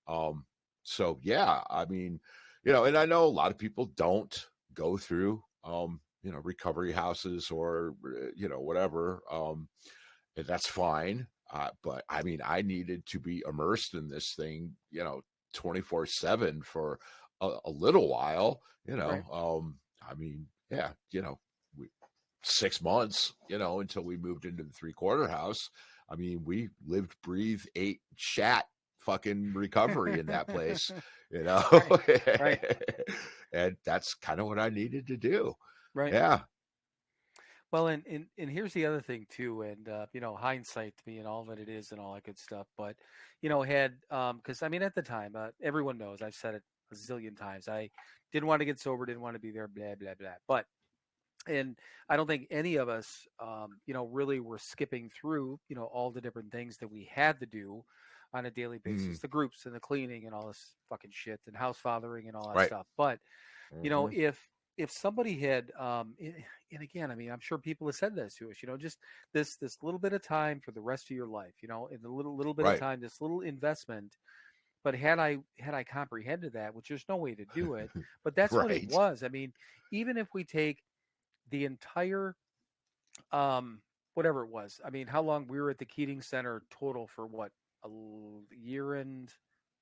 So yeah, I mean, and I know a lot of people don't go through, recovery houses or, whatever. And that's fine. But I mean, I needed to be immersed in this thing, 24/7 for a little while, Right. I mean, yeah, 6 months, until we moved into the 3-quarter house. I mean, we lived, breathed, ate, shat fucking recovery in that place, Right. And that's kind of what I needed to do. Right. Yeah. Well, and here's the other thing too, and hindsight being all that it is and all that good stuff. But because I mean, at the time, everyone knows I've said it a zillion times. I didn't want to get sober, didn't want to be there, blah blah blah. But and I don't think any of us, really were skipping through, all the different things that we had to do on a daily basis, the groups and the cleaning and all this fucking shit and house fathering and all that Right. stuff. But Mhm. if somebody had and again, I mean, I'm sure people have said this to us, just this little bit of time for the rest of your life, in the little bit of Right. time, this little investment. But had I comprehended that, which there's no way to do it, but that's what it Right. was. I mean, even if we take the entire whatever it was, I mean, how long we were at the Keating Center total for what, year and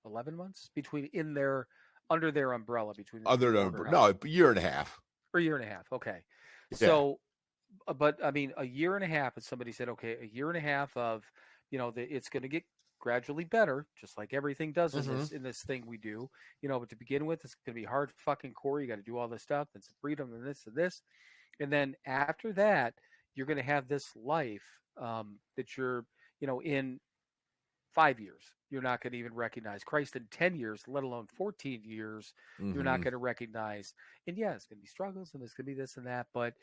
11 months between in their under their umbrella between the Other three-quarter than, house, no, a year and a half. or a year and a half. Okay. Yeah. So, but I mean, a year and a half, and somebody said, okay, a year and a half of, it's going to get gradually better, just like everything does in Mm-hmm. this thing we do. But to begin with, it's going to be hard fucking core. You got to do all this stuff, and some freedom, and this, and then after that, you're going to have this life that you're, in 5 years, you're not going to even recognize Christ. In 10 years, let alone 14 years, you're not Mm-hmm. going to recognize. And yeah, it's going to be struggles and it's going to be this and that, but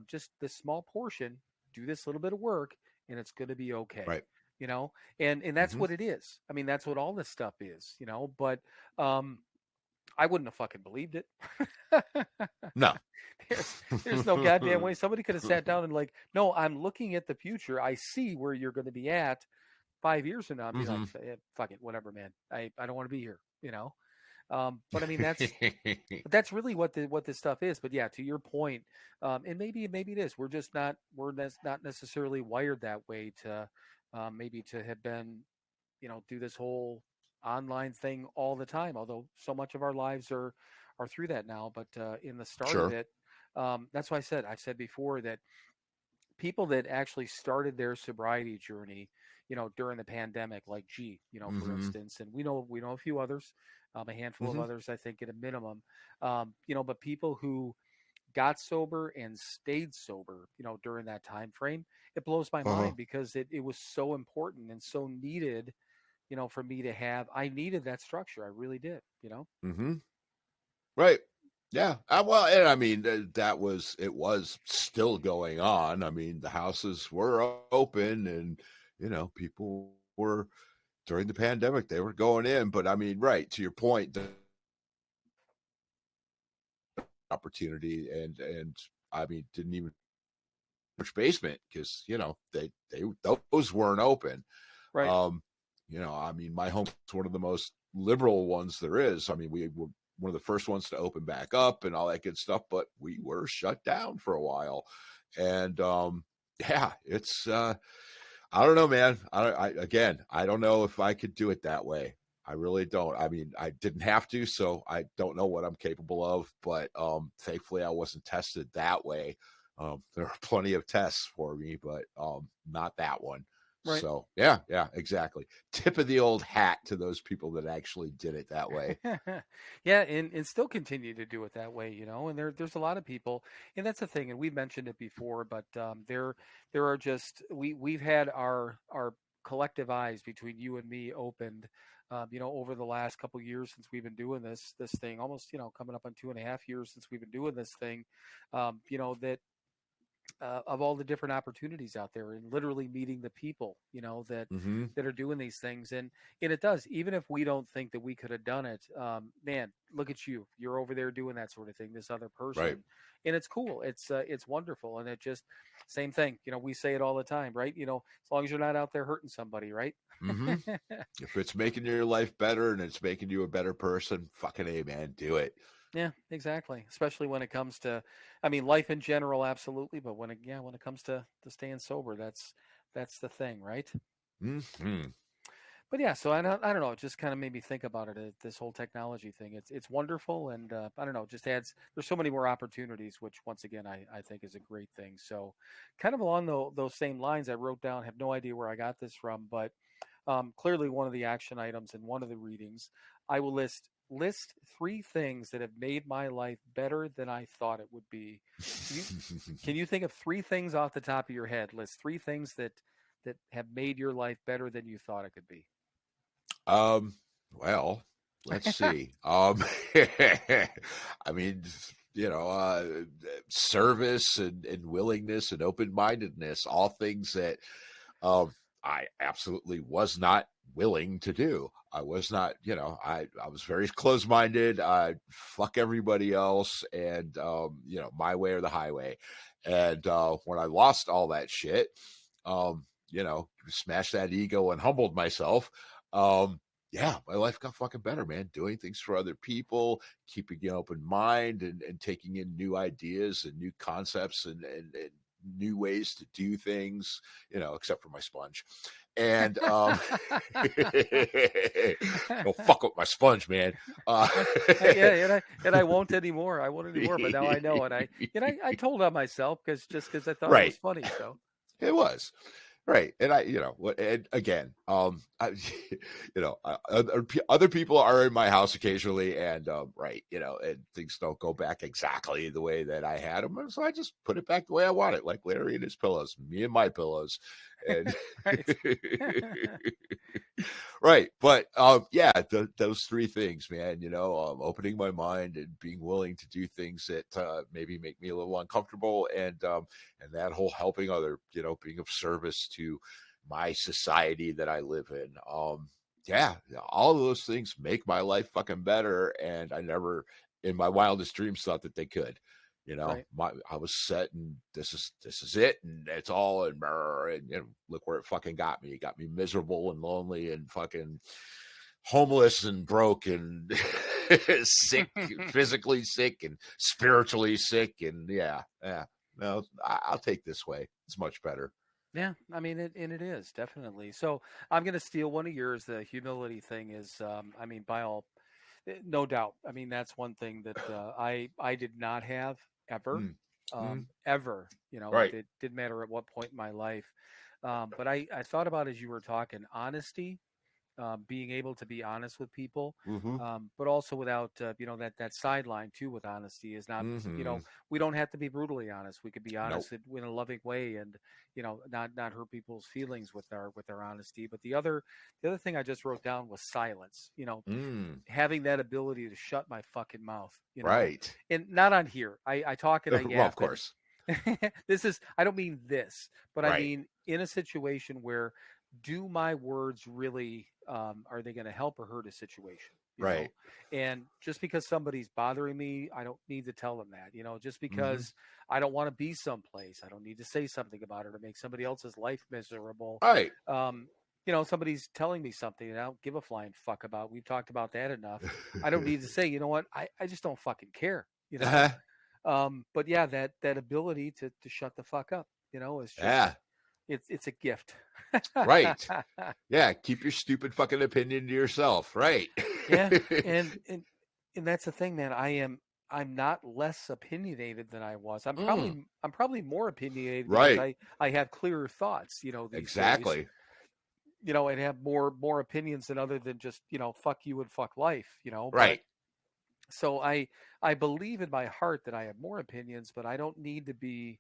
just this small portion, do this little bit of work and it's going to be okay. Right. And that's Mm-hmm. what it is. I mean, that's what all this stuff is, but I wouldn't have fucking believed it. No. There's no goddamn way somebody could have sat down and like, no, I'm looking at the future. I see where you're going to be at 5 years from now. I'd be like, fuck it, whatever, man. I don't want to be here, But I mean, that's really what this stuff is. But yeah, to your point, and maybe it is. We're not necessarily wired that way to maybe to have been, do this whole online thing all the time. Although so much of our lives are through that now. But in the start of Sure. it, that's why I've said before that people that actually started their sobriety journey, during the pandemic, like G, for Mm-hmm. instance, and we know a few others, a handful of Mm-hmm. others, I think, at a minimum, but people who got sober and stayed sober, during that time frame, it blows my Uh-huh. mind because it was so important and so needed, for me to have. I needed that structure. I really did, Mm-hmm. Right. Yeah. Well, and I mean, it was still going on. I mean, the houses were open and, people were, during the pandemic, they were going in. But I mean, right, to your point, the opportunity and I mean, didn't even push basement because, they those weren't open. Right. I mean, my home's one of the most liberal ones there is. I mean, we were one of the first ones to open back up and all that good stuff, but we were shut down for a while. And yeah, it's I don't know, man. I don't know if I could do it that way. I really don't. I mean, I didn't have to, so I don't know what I'm capable of. But thankfully, I wasn't tested that way. There are plenty of tests for me, but not that one. Right. So yeah, exactly. Tip of the old hat to those people that actually did it that way. Yeah, and still continue to do it that way, you know. And there's a lot of people, and that's the thing. And we've mentioned it before, but there are just we've had our collective eyes between you and me opened, you know, over the last couple of years since we've been doing this thing, almost, you know, coming up on 2.5 years since we've been doing this thing, you know, that of all the different opportunities out there and literally meeting the people, you know, Mm-hmm. that are doing these things. And it does, even if we don't think that we could have done it, man, look at you, you're over there doing that sort of thing, this other person. Right. And it's cool, it's wonderful. And it just, same thing, you know, we say it all the time, right? You know, as long as you're not out there hurting somebody, right? Mm-hmm. If it's making your life better and it's making you a better person, fucking A, man, do it. Yeah, exactly. Especially when it comes to, I mean, life in general, absolutely. But when it comes to staying sober, that's the thing, right? Mm-hmm. But yeah, so I don't know. It just kind of made me think about it. This whole technology thing. It's wonderful, and I don't know. It just adds. There's so many more opportunities, which once again I think is a great thing. So, kind of along those same lines, I wrote down. Have no idea where I got this from, but clearly one of the action items in one of the readings, I will list 3 things that have made my life better than I thought it would be. Can you can you think of 3 things off the top of your head? List 3 things that have made your life better than you thought it could be. Well, let's see. I mean, you know, service and willingness and open-mindedness, all things that I absolutely was not willing to do. I was not, you know, I was very close-minded. I fuck everybody else, and you know, my way or the highway. And when I lost all that shit, you know, smashed that ego and humbled myself. Yeah, my life got fucking better, man. Doing things for other people, keeping an open mind, and taking in new ideas and new concepts and new ways to do things, you know, except for my sponge. And don't fuck with my sponge, man. Yeah, and I won't anymore. I won't anymore. But now I know, and I told on myself because I thought it was Right. funny. So It was. Right. And I, you know, and again, you know, other people are in my house occasionally, and right, you know, and things don't go back exactly the way that I had them, so I just put it back the way I want it, like Larry and his pillows, me and my pillows, and right. right. But yeah, those 3 things, man, you know, opening my mind and being willing to do things that maybe make me a little uncomfortable, and that whole helping other, you know, being of service to my society that I live in. Yeah, all of those things make my life fucking better, and I never in my wildest dreams thought that they could. You know, Right. I was set, and this is it, and it's all, and you know, look where it fucking got me. It got me miserable and lonely and fucking homeless and broke and sick, physically sick and spiritually sick, and yeah. No, I'll take this way. It's much better. Yeah, I mean it is definitely. So I'm going to steal one of yours. The humility thing is, I mean, by all, no doubt. I mean, that's one thing that I did not have ever, Mm. Mm. ever. You know, Right. it didn't matter at what point in my life. But I thought about, as you were talking, honesty, being able to be honest with people, Mm-hmm. but also without, you know, that sideline too. With honesty is not, you Mm-hmm. know, we don't have to be brutally honest. We could be Nope. honest in a loving way, and you know, not hurt people's feelings with our honesty. But the other thing I just wrote down was silence. You know, Mm. having that ability to shut my fucking mouth. You know, Right. and not on here. I talk and I Well, of yap, and course. this is, I don't mean this, but I Right. mean in a situation where, do my words really, are they going to help or hurt a situation, you know? Right. And just because somebody's bothering me, I don't need to tell them that, you know. Just Mm-hmm. because I don't want to be someplace, I don't need to say something about it or make somebody else's life miserable. Right. You know, somebody's telling me something and I don't give a flying fuck about. We've talked about that enough. I don't need to say, you know what, I just don't fucking care, you know. Uh-huh. But yeah, that ability to shut the fuck up, you know, is just, Yeah. it's a gift. Right. Yeah, keep your stupid fucking opinion to yourself. Right. Yeah, and that's the thing, man. I'm not less opinionated than I was. Mm, I'm probably more opinionated because right. I have clearer thoughts, these days, Exactly. and have more opinions than other than just, fuck you and fuck life, but Right. so I believe in my heart that I have more opinions, but I don't need to be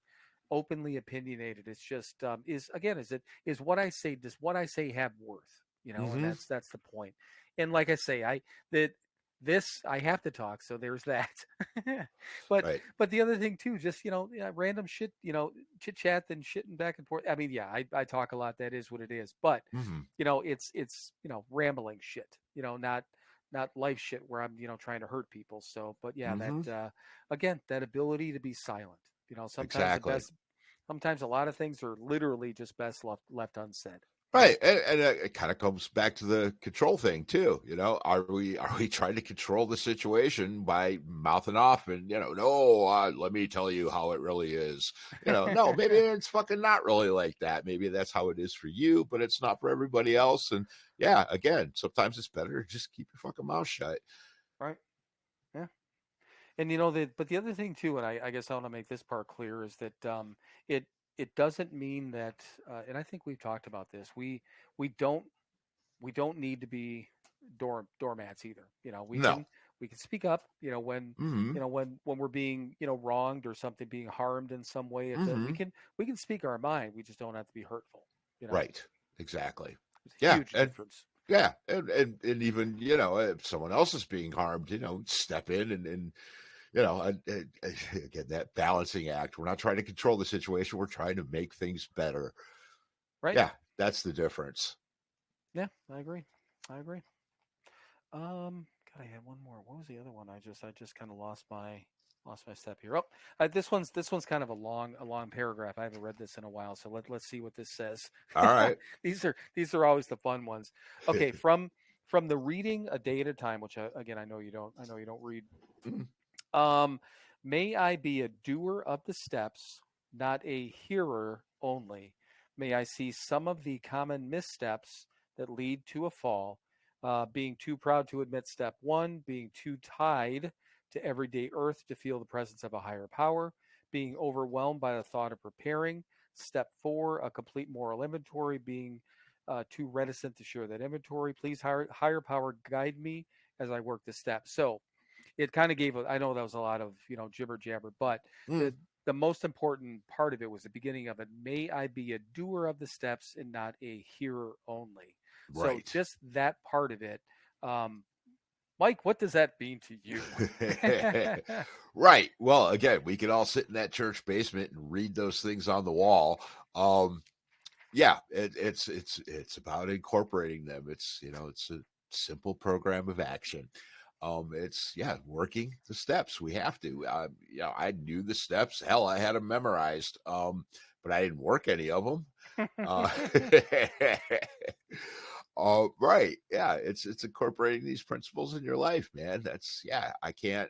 openly opinionated. It's just is what I say, does what I say have worth? And Mm-hmm. that's the point. And like I say, that this I have to talk, so there's that. but Right. the other thing too, just yeah, random shit, chit chat and shitting back and forth. I mean, yeah, I talk a lot. That is what it is. But Mm-hmm. it's rambling shit. Not life shit where I'm trying to hurt people. So, but yeah, Mm-hmm. that again, that ability to be silent. Sometimes Exactly. sometimes a lot of things are literally just best left unsaid. Right, and it kind of comes back to the control thing too. Are we trying to control the situation by mouthing off and no, let me tell you how it really is. No, maybe it's fucking not really like that. Maybe that's how it is for you, but it's not for everybody else. And yeah, again, sometimes it's better to just keep your fucking mouth shut. Right. Yeah. And but the other thing too, and I guess I want to make this part clear, is that it it doesn't mean that, and I think we've talked about this. We don't we don't need to be doormats either. No. We can speak up. Mm-hmm. When we're being wronged or something, being harmed in some way. Mm-hmm. We can speak our mind. We just don't have to be hurtful. Right. Exactly. There's a Yeah. huge difference. Yeah, and even if someone else is being harmed, step in and again, that balancing act. We're not trying to control the situation. We're trying to make things better. Right. Yeah, that's the difference. Yeah, I agree. I agree. God, I had one more. What was the other one? I just kind of lost my step here. Oh, this one's kind of a long paragraph. I haven't read this in a while, so let's see what this says. All right. These are always the fun ones. Okay, from the reading a day at a time, which again I know you don't read. Mm, Um, may I be a doer of the steps, not a hearer only. May I see some of the common missteps that lead to a fall, being too proud to admit step one, being too tied to everyday earth to feel the presence of a higher power, being overwhelmed by the thought of preparing. Step four, a complete moral inventory, being too reticent to share that inventory. Please, higher power, guide me as I work the steps. So, it kind of gave I know that was a lot of jibber jabber, but mm, the most important part of it was the beginning of it. May I be a doer of the steps and not a hearer only. So right. just that part of it, um, Mike, what does that mean to you? Right. Well, again, we can all sit in that church basement and read those things on the wall. Yeah, it's about incorporating them. It's a simple program of action. It's working the steps. We have to. I knew the steps. Hell, I had them memorized. But I didn't work any of them. Uh, right. Yeah, it's incorporating these principles in your life, man. I can't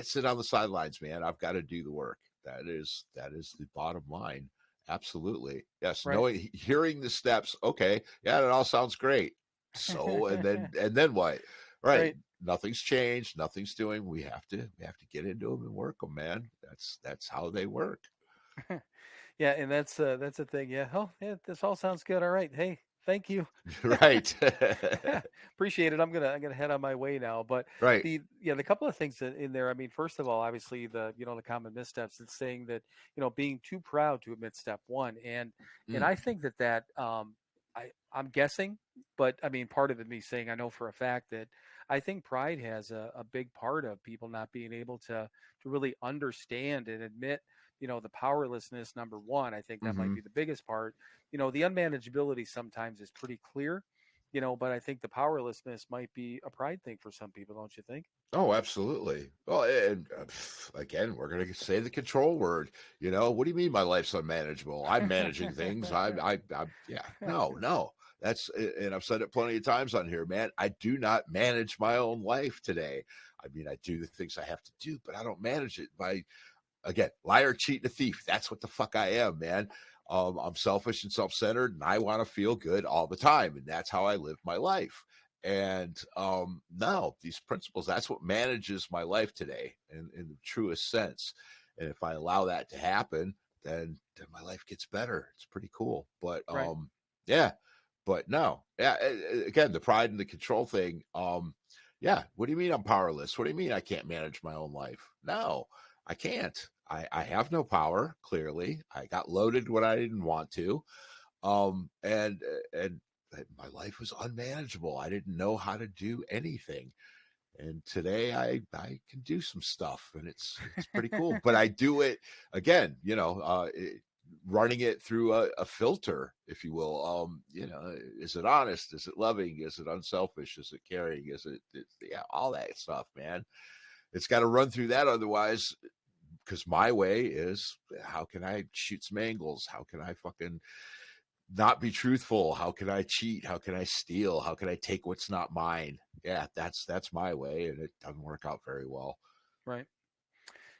sit on the sidelines, man. I've got to do the work. That is the bottom line. Absolutely. Yes. Right. Hearing the steps. Okay. Yeah, that all sounds great. So, and then what? Right. Right. Nothing's changed. Nothing's doing. We have to get into them and work them, man. That's how they work. Yeah, and that's the thing. Yeah. Oh, yeah. This all sounds good. All right. Hey, thank you. Right. Appreciate it. I'm gonna head on my way now. But Right. the couple of things in there. I mean, first of all, obviously the common missteps. It's saying that being too proud to admit step one, and Mm, I think that I'm guessing, but I mean, part of it me saying I know for a fact that I think pride has a big part of people not being able to really understand and admit the powerlessness. Number one, I think that might mm-hmm. be the biggest part. The unmanageability sometimes is pretty clear, but I think the powerlessness might be a pride thing for some people, don't you think? Oh, absolutely. Well, and again, we're going to say the control word. What do you mean my life's unmanageable? I'm managing things. Yeah, no. And I've said it plenty of times on here, man. I do not manage my own life today. I mean, I do the things I have to do, but I don't manage it by, again, liar, cheat, and a thief. That's what the fuck I am, man. I'm selfish and self-centered, and I want to feel good all the time, and that's how I live my life. And no, these principles, that's what manages my life today in the truest sense. And if I allow that to happen, then my life gets better. It's pretty cool. But Right. yeah, but no, yeah, again, the pride and the control thing. Yeah, what do you mean I'm powerless? What do you mean I can't manage my own life? No, I can't. I have no power, clearly. I got loaded when I didn't want to. And my life was unmanageable. I didn't know how to do anything. And today I can do some stuff, and it's pretty cool. But I do it again, running it through a filter, if you will. Is it honest? Is it loving? Is it unselfish? Is it caring? Is it yeah, all that stuff, man. It's got to run through that, otherwise, because my way is, how can I shoot some angles? How can I fucking not be truthful? How can I cheat? How can I steal? How can I take what's not mine? Yeah, that's my way, and it doesn't work out very well. Right.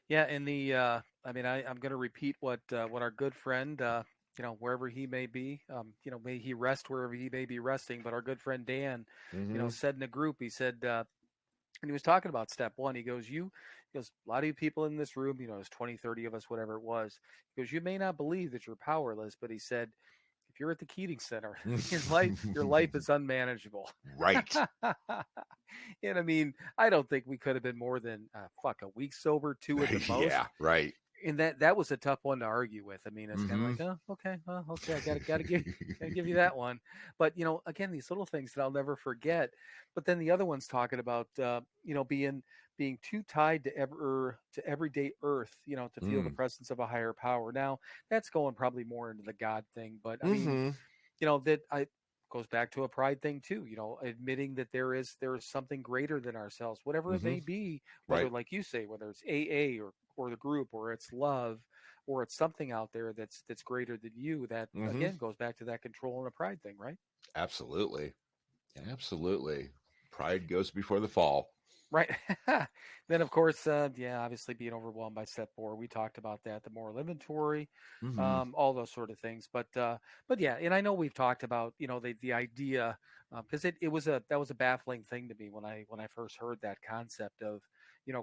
Yeah, and I'm going to repeat what our good friend, wherever he may be, may he rest wherever he may be resting. But our good friend Dan, said in a group, he said, and he was talking about step one. He goes, a lot of you people in this room, there's 20, 30 of us, whatever it was. He goes, you may not believe that you're powerless, but he said, if you're at the Keating Center, your life is unmanageable. Right. And I mean, I don't think we could have been more than a week sober, 2 at the most. Yeah, right. And that was a tough one to argue with. I mean, it's kind of like, oh, okay, well, okay, I gotta give you that one. But again, these little things that I'll never forget. But then the other one's talking about being too tied to everyday earth, to feel the presence of a higher power. Now that's going probably more into the God thing, but I mean, that goes back to a pride thing too. Admitting that there is something greater than ourselves, whatever it may be. Whether, Right. like you say, whether it's AA or the group, or it's love, or it's something out there that's greater than you. That again goes back to that control and a pride thing, right? Absolutely. Pride goes before the fall. Right. Then, of course, obviously being overwhelmed by step 4. We talked about that, the moral inventory, all those sort of things. But yeah, and I know we've talked about, the idea, because that was a baffling thing to me when I first heard that concept of,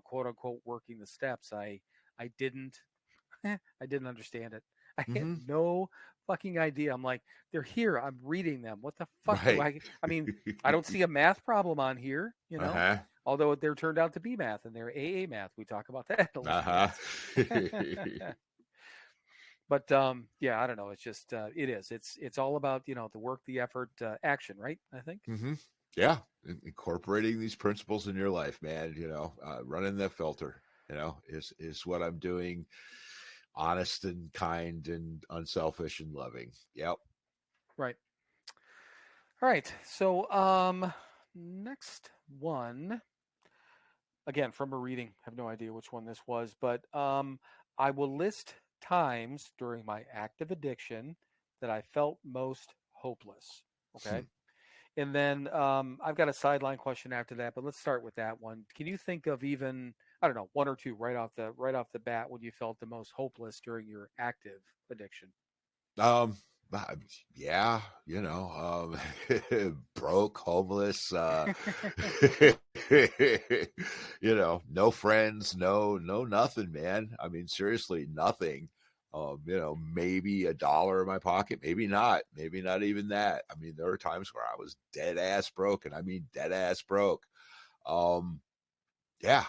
quote unquote, working the steps. I didn't understand it. I had no fucking idea. I'm like, they're here. I'm reading them. What the fuck do I mean, I don't see a math problem on here, although there turned out to be math, and they're AA math. We talk about that a little. But yeah, I don't know. It's just it is. It's all about the work, the effort, action, right? I think. Yeah, incorporating these principles in your life, man. Running that filter, is what I'm doing. Honest and kind and unselfish and loving. Yep. Right. All right. So next one, again from a reading. I have no idea which one this was, but I will list times during my active addiction that I felt most hopeless. Okay. And then I've got a sideline question after that, but let's start with that one. Can you think of even, I don't know, 1 or 2 right off the bat when you felt the most hopeless during your active addiction? Yeah, broke, homeless, no friends, no nothing, man. I mean, seriously, nothing. Maybe $1 in my pocket, maybe not even that. I mean, there were times where I was dead ass broke, and I mean dead ass broke. Yeah,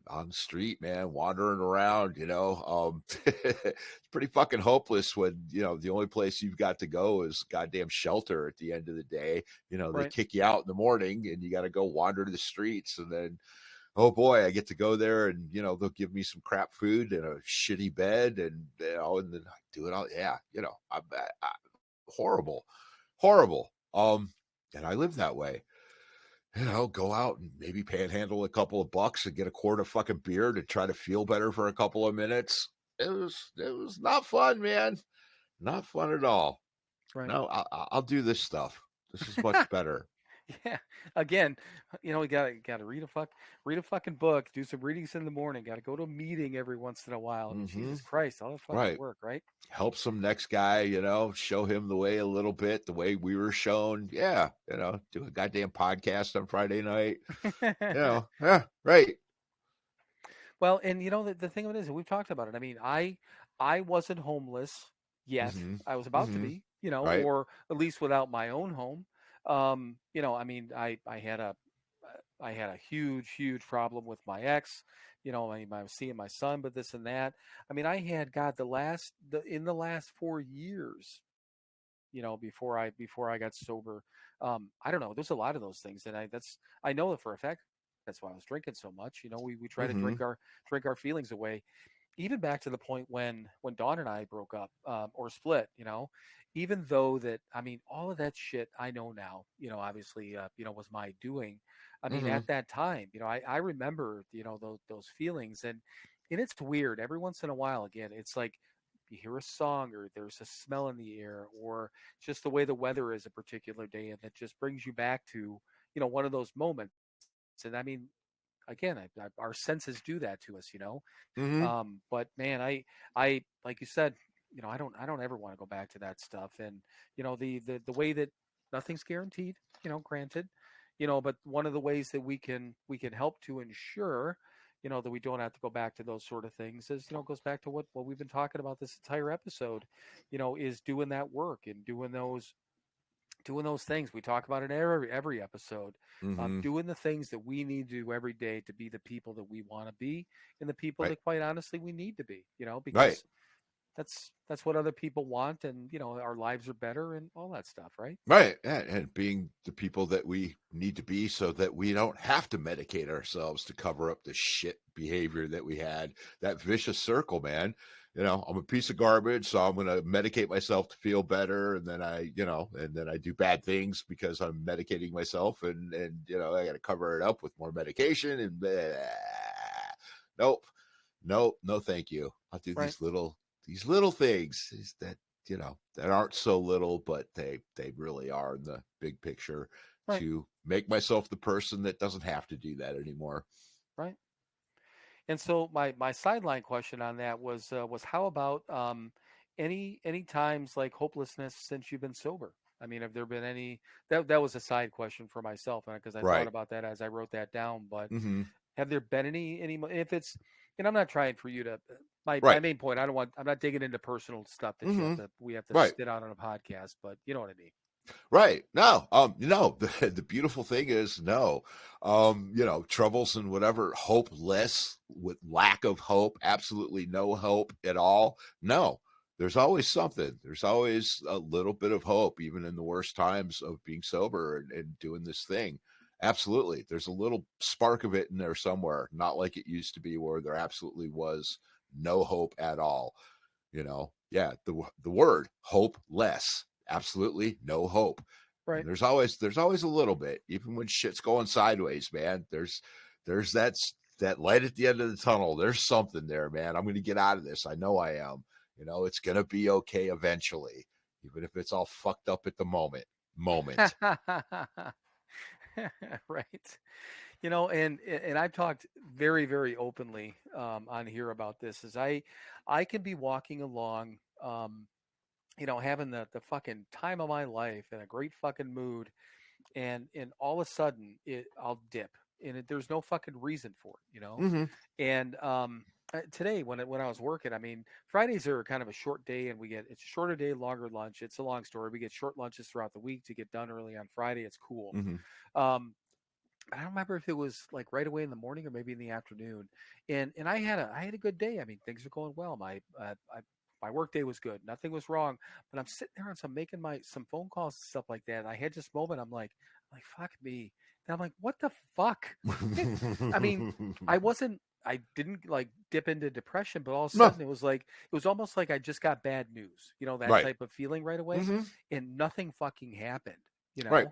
on the street, man, wandering around, it's pretty fucking hopeless when, the only place you've got to go is goddamn shelter at the end of the day. They kick you out in the morning and you got to go wander the streets, and then, oh boy, I get to go there and, they'll give me some crap food and a shitty bed and, and then I do it all. Yeah. I'm horrible. And I live that way. Go out and maybe panhandle a couple of bucks and get a quart of fucking beer to try to feel better for a couple of minutes. It was not fun, man. Not fun at all. Right. No, I'll do this stuff. This is much better. Yeah. Again, you gotta read a fucking book, do some readings in the morning, gotta go to a meeting every once in a while. I mean, Mm-hmm. Jesus Christ, all that fucking Right. work, right? Help some next guy, show him the way a little bit, the way we were shown. Yeah, do a goddamn podcast on Friday night. Yeah, right. Well, and the thing of it is, we've talked about it. I mean, I wasn't homeless yet. Mm-hmm. I was about to Mm-hmm. be, Right. or at least without my own home. I mean, I had a huge problem with my ex. I was seeing my son, but this and that. I mean, I had God in the last 4 years, before I got sober. I don't know. There's a lot of those things, and I know it for a fact. That's why I was drinking so much. We try to Mm-hmm. drink our feelings away, even back to the point when Dawn and I broke up, or split. Even though that, I mean, all of that shit I know now. Obviously, was my doing. I mean, Mm-hmm. at that time, I remember those feelings, and it's weird. Every once in a while, again, it's like you hear a song, or there's a smell in the air, or just the way the weather is a particular day, and it just brings you back to one of those moments. And I mean, again, our senses do that to us. Mm-hmm. But man, I like you said, I don't ever want to go back to that stuff. And the way that nothing's guaranteed, granted, but one of the ways that we can help to ensure that we don't have to go back to those sort of things is goes back to what we've been talking about this entire episode, is doing that work and doing those things we talk about in every episode, Mm-hmm. doing the things that we need to do every day to be the people that we want to be, and the people Right. that quite honestly we need to be, Right. because that's what other people want, and our lives are better and all that stuff, right? Right. And being the people that we need to be so that we don't have to medicate ourselves to cover up the shit behavior that we had, that vicious circle, man. I'm a piece of garbage, so I'm going to medicate myself to feel better. And then I do bad things because I'm medicating myself, and I got to cover it up with more medication and blah. Nope. Nope. No, thank you. I'll do Right. these little things that aren't so little, but they really are in the big picture, Right. to make myself the person that doesn't have to do that anymore. Right. And so my sideline question on that was how about any times like hopelessness since you've been sober? I mean, have there been any? That was a side question for myself, because I thought Right. about that as I wrote that down. But Mm-hmm. have there been any? If it's, and I'm not trying for you to. My Right. main point, I'm not digging into personal stuff that Mm-hmm. we have to Right. spit out on a podcast, but you know what I mean. Right. No, the beautiful thing is, no, troubles and whatever, hopeless, with lack of hope, absolutely no hope at all. No, there's always something. There's always a little bit of hope, even in the worst times of being sober and doing this thing. Absolutely. There's a little spark of it in there somewhere, not like it used to be where there absolutely was no hope at all. Yeah, the word hopeless, absolutely no hope. Right. And there's always a little bit, even when shit's going sideways, man. There's that light at the end of the tunnel. There's something there, man. I'm going to get out of this. I know I am. It's going to be okay eventually, even if it's all fucked up at the moment. Right. And I've talked very, very openly on here about this. Is I can be walking along, having the fucking time of my life in a great fucking mood, and all of a sudden I'll dip, and there's no fucking reason for it. Mm-hmm. And today when I was working, I mean, Fridays are kind of a short day, and it's a shorter day, longer lunch. It's a long story. We get short lunches throughout the week to get done early on Friday. It's cool. Mm-hmm. Um, I don't remember if it was like right away in the morning or maybe in the afternoon. And I had a good day. I mean, things are going well. My work day was good. Nothing was wrong. But I'm sitting there and so I'm making some phone calls and stuff like that. And I had this moment. I'm like, fuck me. And I'm like, what the fuck? I mean, I didn't like dip into depression, but all of a No. sudden it was almost like I just got bad news, that Right. type of feeling right away. Mm-hmm. And nothing fucking happened, Right.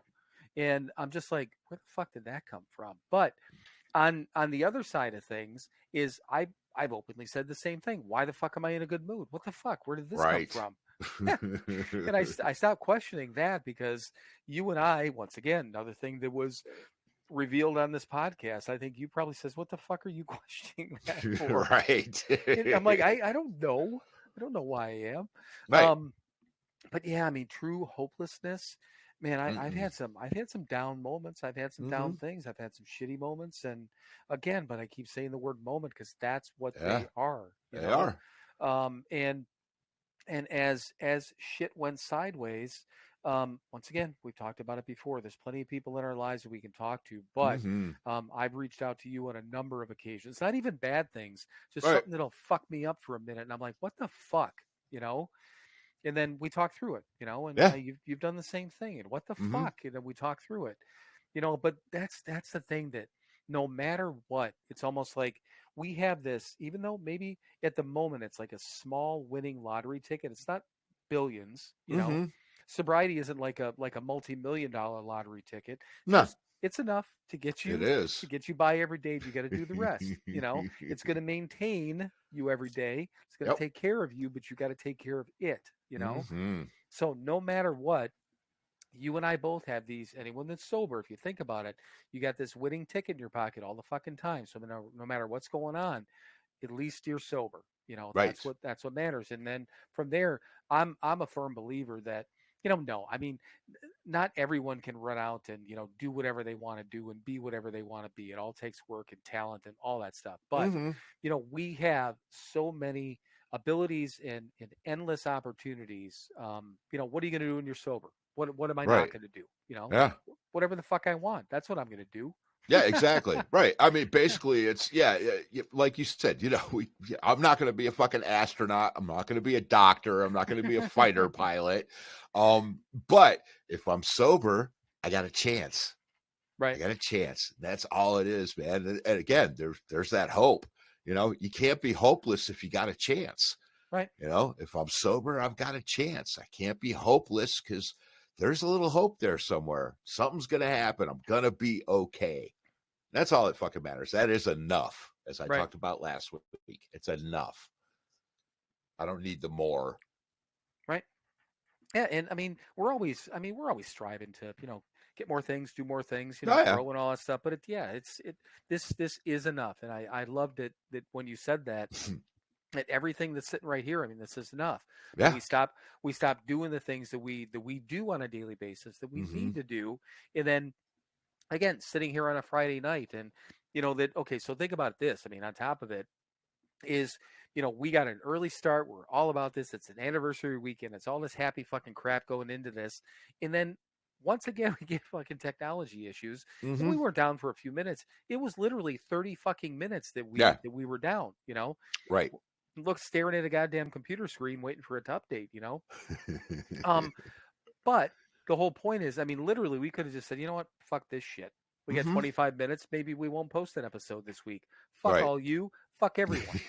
And I'm just like, where the fuck did that come from? But on the other side of things is I've openly said the same thing. Why the fuck am I in a good mood? What the fuck? Where did this come Right. from? And I stopped questioning that because you and I, once again, another thing that was revealed on this podcast, I think you probably says, "What the fuck are you questioning that for?" Right. And I'm like, I don't know. I don't know why I am. Right. But yeah, I mean, true hopelessness, man. I've Mm-mm. had some down moments. I've had some down Mhm. things. I've had some shitty moments, and again, but I keep saying the word moment because that's what Yeah, they are, you they know. are. And as shit went sideways, once again, we've talked about it before. There's plenty of people in our lives that we can talk to, but Mhm. I've reached out to you on a number of occasions. Not even bad things, just Right. something that'll fuck me up for a minute, and I'm like, what the fuck, you know? And then we talk through it, you know. And Yeah. you've done the same thing, and what the Mhm. fuck, and then we talk through it, you know. But that's the thing, that no matter what, it's almost like we have this, even though maybe at the moment it's like a small winning lottery ticket. It's not billions, you know. Mhm. Sobriety isn't like a multi-million-dollar lottery ticket. No, Just it's enough it is. to get you by every day. You got to do the rest, you know. It's going to maintain you every day. It's going to Yep. take care of you, but you got to take care of it, you know. Mhm. So no matter what, you and I both have these. Anyone that's sober, if you think about it, you got this winning ticket in your pocket all the fucking time. So no matter what's going on, at least you're sober. You know, Right. that's what matters. And then from there, I'm a firm believer that, no, I mean, not everyone can run out and, do whatever they want to do and be whatever they want to be. It all takes work and talent and all that stuff. But, Mhm. we have so many abilities and endless opportunities. What are you going to do when you're sober? What am I not Right. going to do? Yeah. Whatever the fuck I want. That's what I'm going to do. Yeah, exactly. Right. I mean, basically, it's like you said. I'm not going to be a fucking astronaut. I'm not going to be a doctor. I'm not going to be a fighter pilot. But if I'm sober, I got a chance. I Right. got a chance. That's all it is, man. And again, there's that hope. You can't be hopeless if you got a chance. Right. If I'm sober, I've got a chance. I can't be hopeless because there's a little hope there somewhere. Something's going to happen. I'm going to be okay. That's all that fucking matters. That is enough, as I Right. talked about last week. It's enough. I don't need the more. Right. Yeah, and I mean, we're always striving to, get more things, do more things, Oh, yeah. grow and all that stuff. But this is enough. And I loved it that when you said that, that everything that's sitting right here, I mean, this is enough. Yeah. We stop doing the things that we do on a daily basis that we Mhm. need to do. And then again, sitting here on a Friday night, and okay, so think about this. I mean, on top of it is, we got an early start. We're all about this. It's an anniversary weekend. It's all this happy fucking crap going into this. And then once again, we get fucking technology issues. And we Mhm. were down for a few minutes. It was literally 30 fucking minutes that Yeah. we were down, Right. Look, staring at a goddamn computer screen waiting for it to update, But the whole point is, I mean, literally, we could have just said, you know what, fuck this shit. We got Mhm. 25 minutes. Maybe we won't post an episode this week. Fuck Right. all you. Fuck everyone.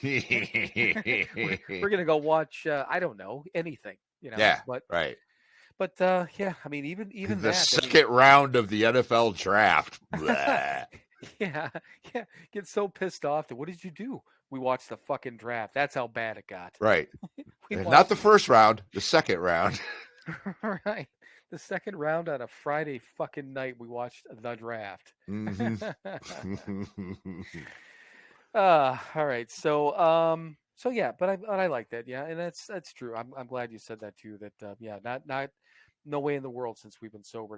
We're gonna go watch. I don't know, anything. Yeah. But Right. yeah. I mean, even The that. second round of the NFL draft. Blah. Yeah. Get so pissed off that what did you do? We watched the fucking draft. That's how bad it got. Right. We And not watched the first round, the second round. right. The second round on a Friday fucking night, we watched the draft. Mhm. All right. So yeah, but I like that. Yeah, and that's true. I'm glad you said that too. That yeah, not no way in the world since we've been sober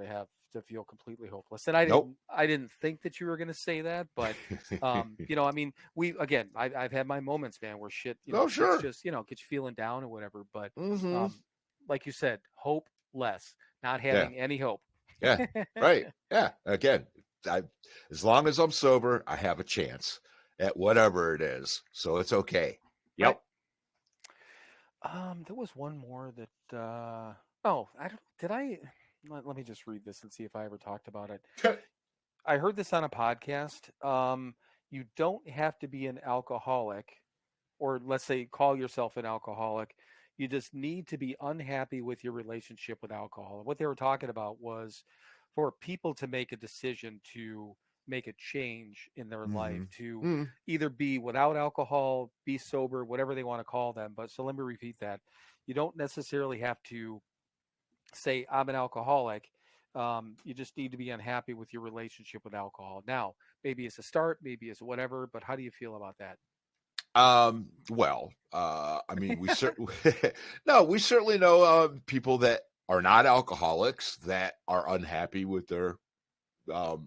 to feel completely hopeless. And Nope. I didn't think that you were going to say that, but I mean, I've had my moments, man, where shit, Oh, shit's sure. just, gets you feeling down or whatever. But Mhm. like you said, hope less, not Yeah. having any hope. Yeah. Right. Yeah. Again, as long as I'm sober, I have a chance at whatever it is. So it's okay. Yep. Right. There was one more that I don't did I let me just read this and see if I ever talked about it. I heard this on a podcast. You don't have to be an alcoholic, or let's say call yourself an alcoholic. You just need to be unhappy with your relationship with alcohol. And what they were talking about was for people to make a decision to make a change in their Mhm. life to Mm. either be without alcohol, be sober, whatever they want to call them. But so let me repeat that. You don't necessarily have to say, I'm an alcoholic. You just need to be unhappy with your relationship with alcohol. Now, maybe it's a start, maybe it's whatever, but how do you feel about that? Well, I mean, we certainly no, we certainly know people that are not alcoholics that are unhappy with their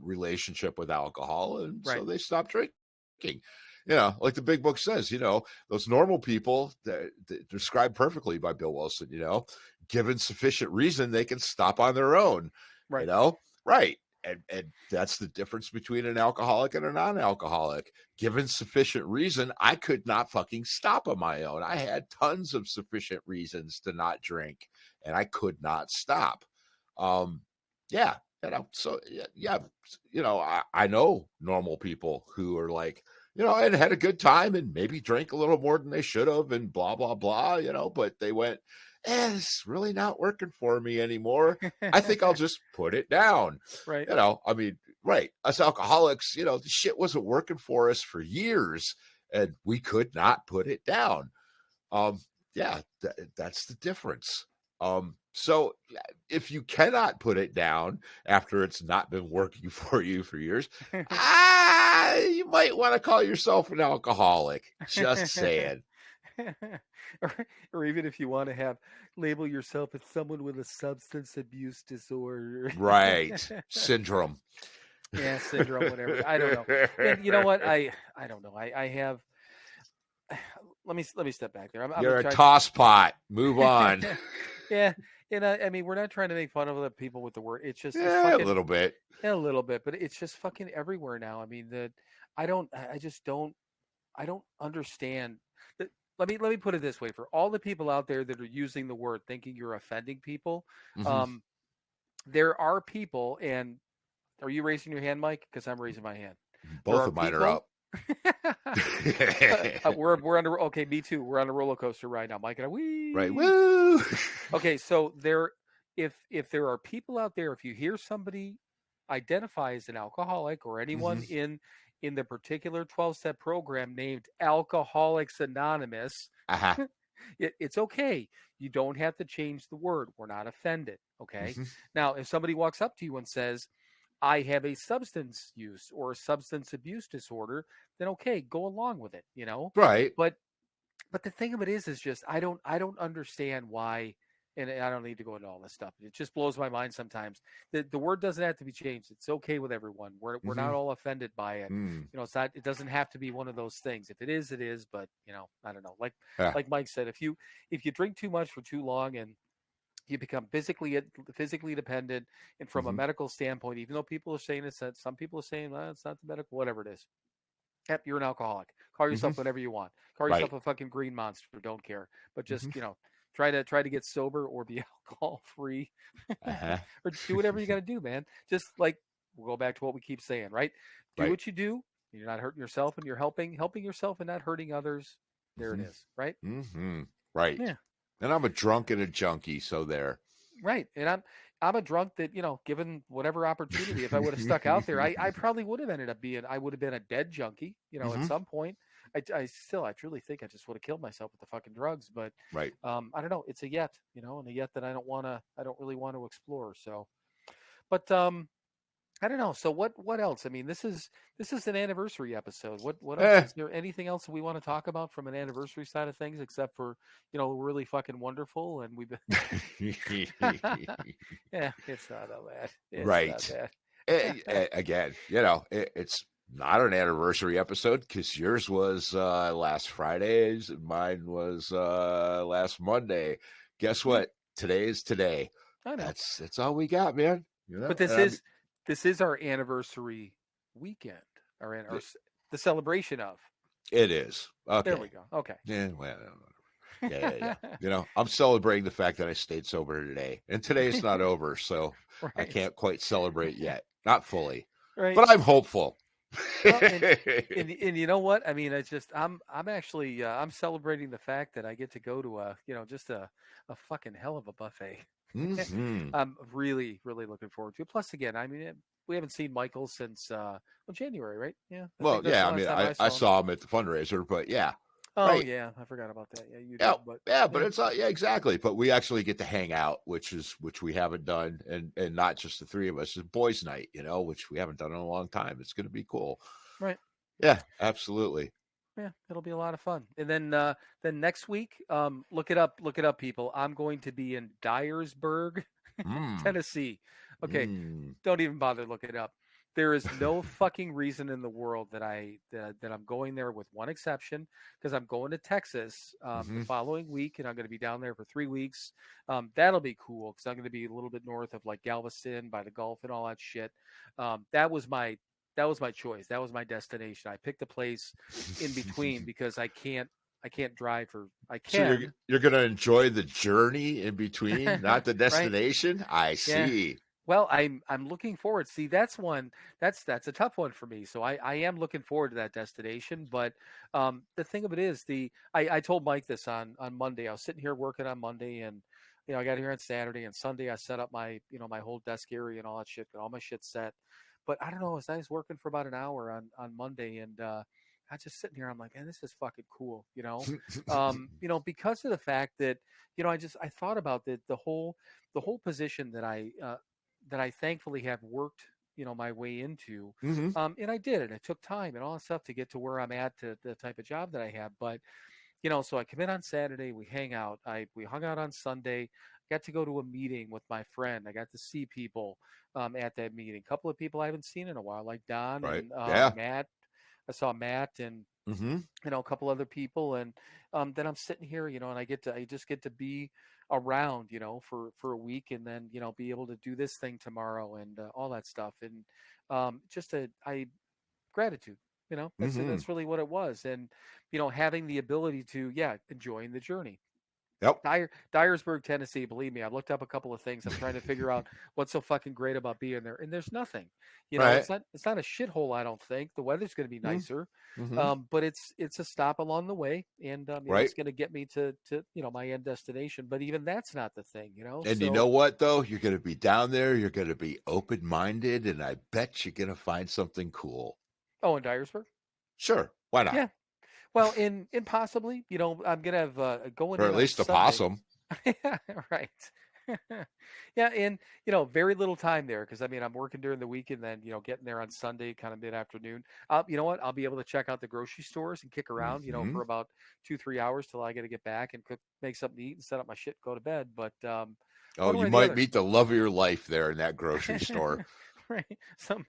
relationship with alcohol, and so Right. they stop drinking. You know, like the big book says, you know, those normal people that described perfectly by Bill Wilson, you know, given sufficient reason, they can stop on their own, you Right. know, right. And that's the difference between an alcoholic and a non-alcoholic. Given sufficient reason, I could not fucking stop on my own. I had tons of sufficient reasons to not drink, and I could not stop. Yeah, you know, so yeah, you know, I know normal people who are like, you know, and had a good time and maybe drank a little more than they should have and blah, blah, blah, you know, but they went, it's really not working for me anymore. I think I'll just put it down. Right. You know, I mean, right. Us alcoholics, you know, the shit wasn't working for us for years and we could not put it down. Yeah, that's the difference. So if you cannot put it down after it's not been working for you for years, you might want to call yourself an alcoholic. Just saying. or even if you want to label yourself as someone with a substance abuse disorder. Right. Syndrome. Yeah, syndrome, whatever. I don't know. And you know what? I don't know. I have. Let me step back there. You're a toss pot. Move on. Yeah, and I mean, we're not trying to make fun of other people with the word. It's just it's Yeah, fucking, a little bit. a little bit, but it's just fucking everywhere now. I mean, I just don't. I don't understand. That, let me put it this way: for all the people out there that are using the word thinking you're offending people, Mhm. there are people. And are you raising your hand, Mike? Because I'm raising my hand. There Both are of mine are people. up. We're on okay, me too. We're on a roller coaster right now, Mike and I. Wee. Right. Woo. Okay, so if there are people out there, if you hear somebody identify as an alcoholic or anyone in the particular 12-step program named Alcoholics Anonymous, Uh-huh. it's okay. You don't have to change the word. We're not offended. Okay. Mhm. Now, if somebody walks up to you and says, I have a substance use or a substance abuse disorder, then okay, go along with it, you know? Right. But the thing of it is just I don't understand why, and I don't need to go into all this stuff. It just blows my mind sometimes. The word doesn't have to be changed. It's okay with everyone. We're not all offended by it. Mm. You know, it's not. It doesn't have to be one of those things. If it is, it is. But you know, I don't know. Yeah. Like Mike said, if you drink too much for too long and you become physically dependent, and from a medical standpoint, even though people are saying it's that, some people are saying it's not the medical, whatever it is. Yep, you're an alcoholic. Call yourself whatever you want. Call Right. yourself a fucking green monster. Don't care. But just Mhm. you know, try to get sober or be alcohol free, Uh-huh. or do whatever you got to do, man. Just like we'll go back to what we keep saying, right? Do Right. what you do. You're not hurting yourself, and you're helping yourself and not hurting others. There it is, right? Right. Yeah. And I'm a drunk and a junkie, so there. Right. And I'm a drunk that, you know, given whatever opportunity, if I would have stuck out there, I probably would have ended up I would have been a dead junkie, you know, at some point. I truly think I just would have killed myself with the fucking drugs. But Right. I don't know. It's a yet, you know, and a yet that I don't really want to explore. So, but I don't know. So what else? I mean, this is an anniversary episode. What else is there? Anything else we want to talk about from an anniversary side of things, except for, you know, really fucking wonderful, and we've been yeah, it's not that bad. It's Right. not bad. Again, you know, it's not an anniversary episode because yours was last Friday, mine was last Monday. Guess what? Today is today. I know. That's all we got, man. You know? But this is our anniversary weekend, or the celebration of. It is. Okay. There we go. Okay. Yeah, well, yeah. You know, I'm celebrating the fact that I stayed sober today, and today's not over, so I Right. can't quite celebrate yet, not fully, Right. but I'm hopeful. Well, and you know what? I mean, it's just I'm actually I'm celebrating the fact that I get to go to just a fucking hell of a buffet. I'm really looking forward to it. Plus, again, I mean, we haven't seen Michael since January, right? Yeah. Well, That's yeah, the I last mean, time I I saw him. saw him at the fundraiser, but yeah, Oh right. yeah, I forgot about that. Yeah, you Yeah, did, but yeah, but it's yeah, exactly. But we actually get to hang out, which we haven't done, and not just the three of us. It's boys' night, which we haven't done in a long time. It's going to be cool. right. Yeah, absolutely. Yeah, it'll be a lot of fun. And then next week, look it up, people. I'm going to be in Dyersburg, Mm, Tennessee. Okay, mm. don't even bother looking it up. There is no fucking reason in the world that I'm going there, with one exception, because I'm going to Texas the Mhm. following week, and I'm going to be down there for 3 weeks. That'll be cool because I'm going to be a little bit north of like Galveston by the Gulf and all that shit. That was my choice. That was my destination. I picked a place in between because I can't drive for I So can you're going to enjoy the journey in between, not the right. destination. I Yeah. see. Well, I'm looking forward. See, that's a tough one for me. So I am looking forward to that destination. But the thing of it is, I told Mike this on Monday. I was sitting here working on Monday, and I got here on Saturday and Sunday. I set up my my whole desk area and all that shit, got all my shit set. But I don't know. I was working for about an hour on Monday, and I was just sitting here. I'm like, man, this is fucking cool. Because of the fact that I thought about the whole position that I thankfully have worked, my way into. Hmm. And I did, and it took time and all that stuff to get to where I'm at, to the type of job that I have. But, so I come in on Saturday, we hang out. We hung out on Sunday, got to go to a meeting with my friend. I got to see people at that meeting. A couple of people I haven't seen in a while, like Don Right. and Yeah. Matt. I saw Matt and Hmm. a couple other people, and then I'm sitting here, and I just get to be around, for a week, and then be able to do this thing tomorrow and all that stuff, and just gratitude, that's Hmm. that's really what it was, and having the ability to enjoying the journey. Yep. Dyersburg, Tennessee. Believe me, I've looked up a couple of things. I'm trying to figure out what's so fucking great about being there, and there's nothing. Right. It's not a shithole. I don't think the weather's going to be nicer, Mm-hmm. but it's a stop along the way, and Right. it's going to get me to my end destination. But even that's not the thing, And you So know what, though? You're going to be down there. You're going to be open-minded, and I bet you're going to find something cool. oh, in Dyersburg, Sure. Why not? yeah. Well, in possibly, I'm gonna have going Or in at on least a Sunday. possum. Yeah, right. Yeah, and very little time there because I'm working during the week and then getting there on Sunday, kind of mid-afternoon. You know what? I'll be able to check out the grocery stores and kick around, Mhm. for about 2-3 hours till I got to get back and cook, make something to eat, and set up my shit, go to bed. But Oh, one you way or the might other. meet the love of your life there in that grocery store. Right, some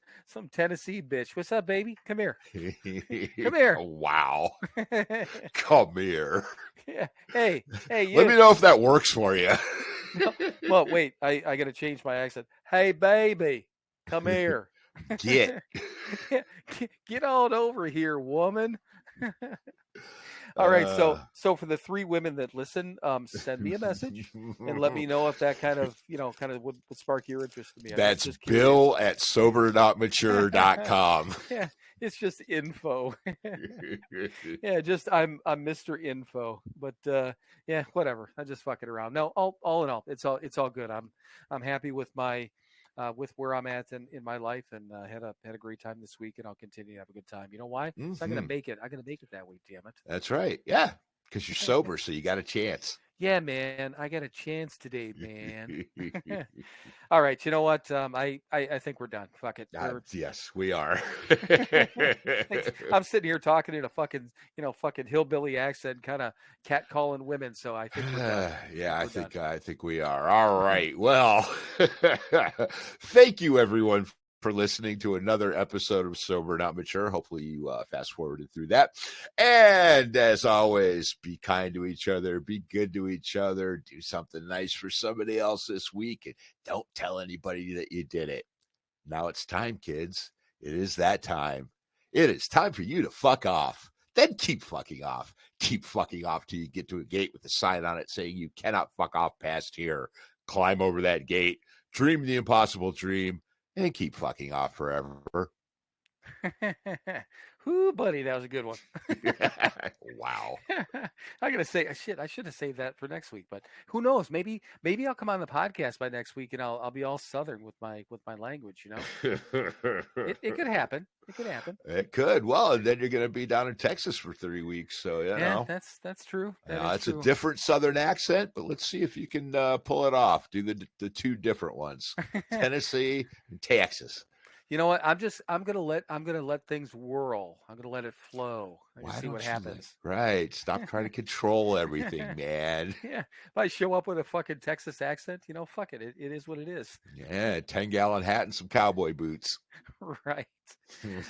Tennessee bitch. What's up, baby? Come here. Come here. Wow. Come here. Yeah. Hey, you. Let me know if that works for you. No, well, wait. I got to change my accent. Hey, baby, come here. Get. Get on over here, woman. All right. So for the 3 women that listen, send me a message and let me know if that kind of would spark your interest in me. I'm That's just Bill at SoberNotMature.com. Yeah, it's just info. Yeah, just I'm Mr. Info, but yeah, whatever. I just fucking around. No, all in all, it's all good. I'm happy with my with where I'm at in my life, and had a great time this week, and I'll continue to have a good time. You know why? 'Cause I'm gonna make it. I'm gonna make it that week. Damn it. That's right. Yeah, because you're sober, so you got a chance. Yeah, man, I got a chance today, man. All right, you know what? I think we're done. Fuck it. Yes, we are. I'm sitting here talking in a fucking fucking hillbilly accent, kind of catcalling women. So I think we're done. Yeah, I think we are. All right. Well, thank you everyone for listening to another episode of Sober Not Mature. Hopefully you fast forwarded through that. And as always, be kind to each other, be good to each other, do something nice for somebody else this week, and don't tell anybody that you did it. Now it's time, kids. It is that time. It is time for you to fuck off. Then keep fucking off. Keep fucking off till you get to a gate with a sign on it saying you cannot fuck off past here. Climb over that gate, dream the impossible dream, and keep fucking off forever. Whoo, buddy, that was a good one. Wow. I'm gonna say shit. I should have saved that for next week, but who knows? Maybe I'll come on the podcast by next week and I'll be all Southern with my language. You know, it could happen. It could happen. It could. Well, and then you're going to be down in Texas for 3 weeks, so you know. That's true. It's a different Southern accent, but let's see if you can pull it off. Do the two different ones, Tennessee and Texas. You know what? I'm gonna let things whirl. I'm gonna let it flow. See what happens. Right. Stop trying to control everything, man. Yeah. If I show up with a fucking Texas accent, you know, fuck it. It is what it is. Yeah, 10-gallon hat and some cowboy boots. Right.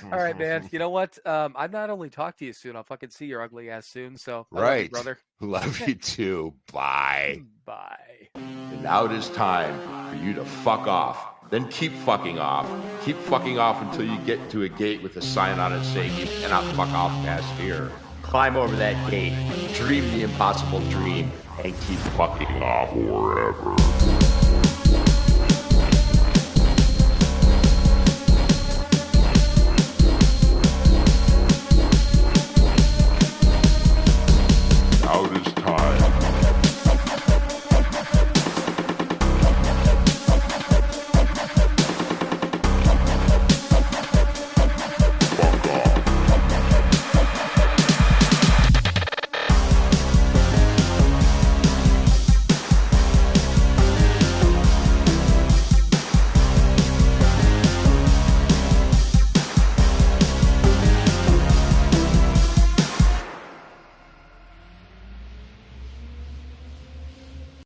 All right, man. You know what? I've not only talked to you soon, I'll fucking see your ugly ass soon. So I love you, brother. Love you too. Bye. Bye. And now it is time for you to fuck off. Then keep fucking off. Keep fucking off until you get to a gate with a sign on it saying you cannot fuck off past here. Climb over that gate, dream the impossible dream, and keep fucking off forever.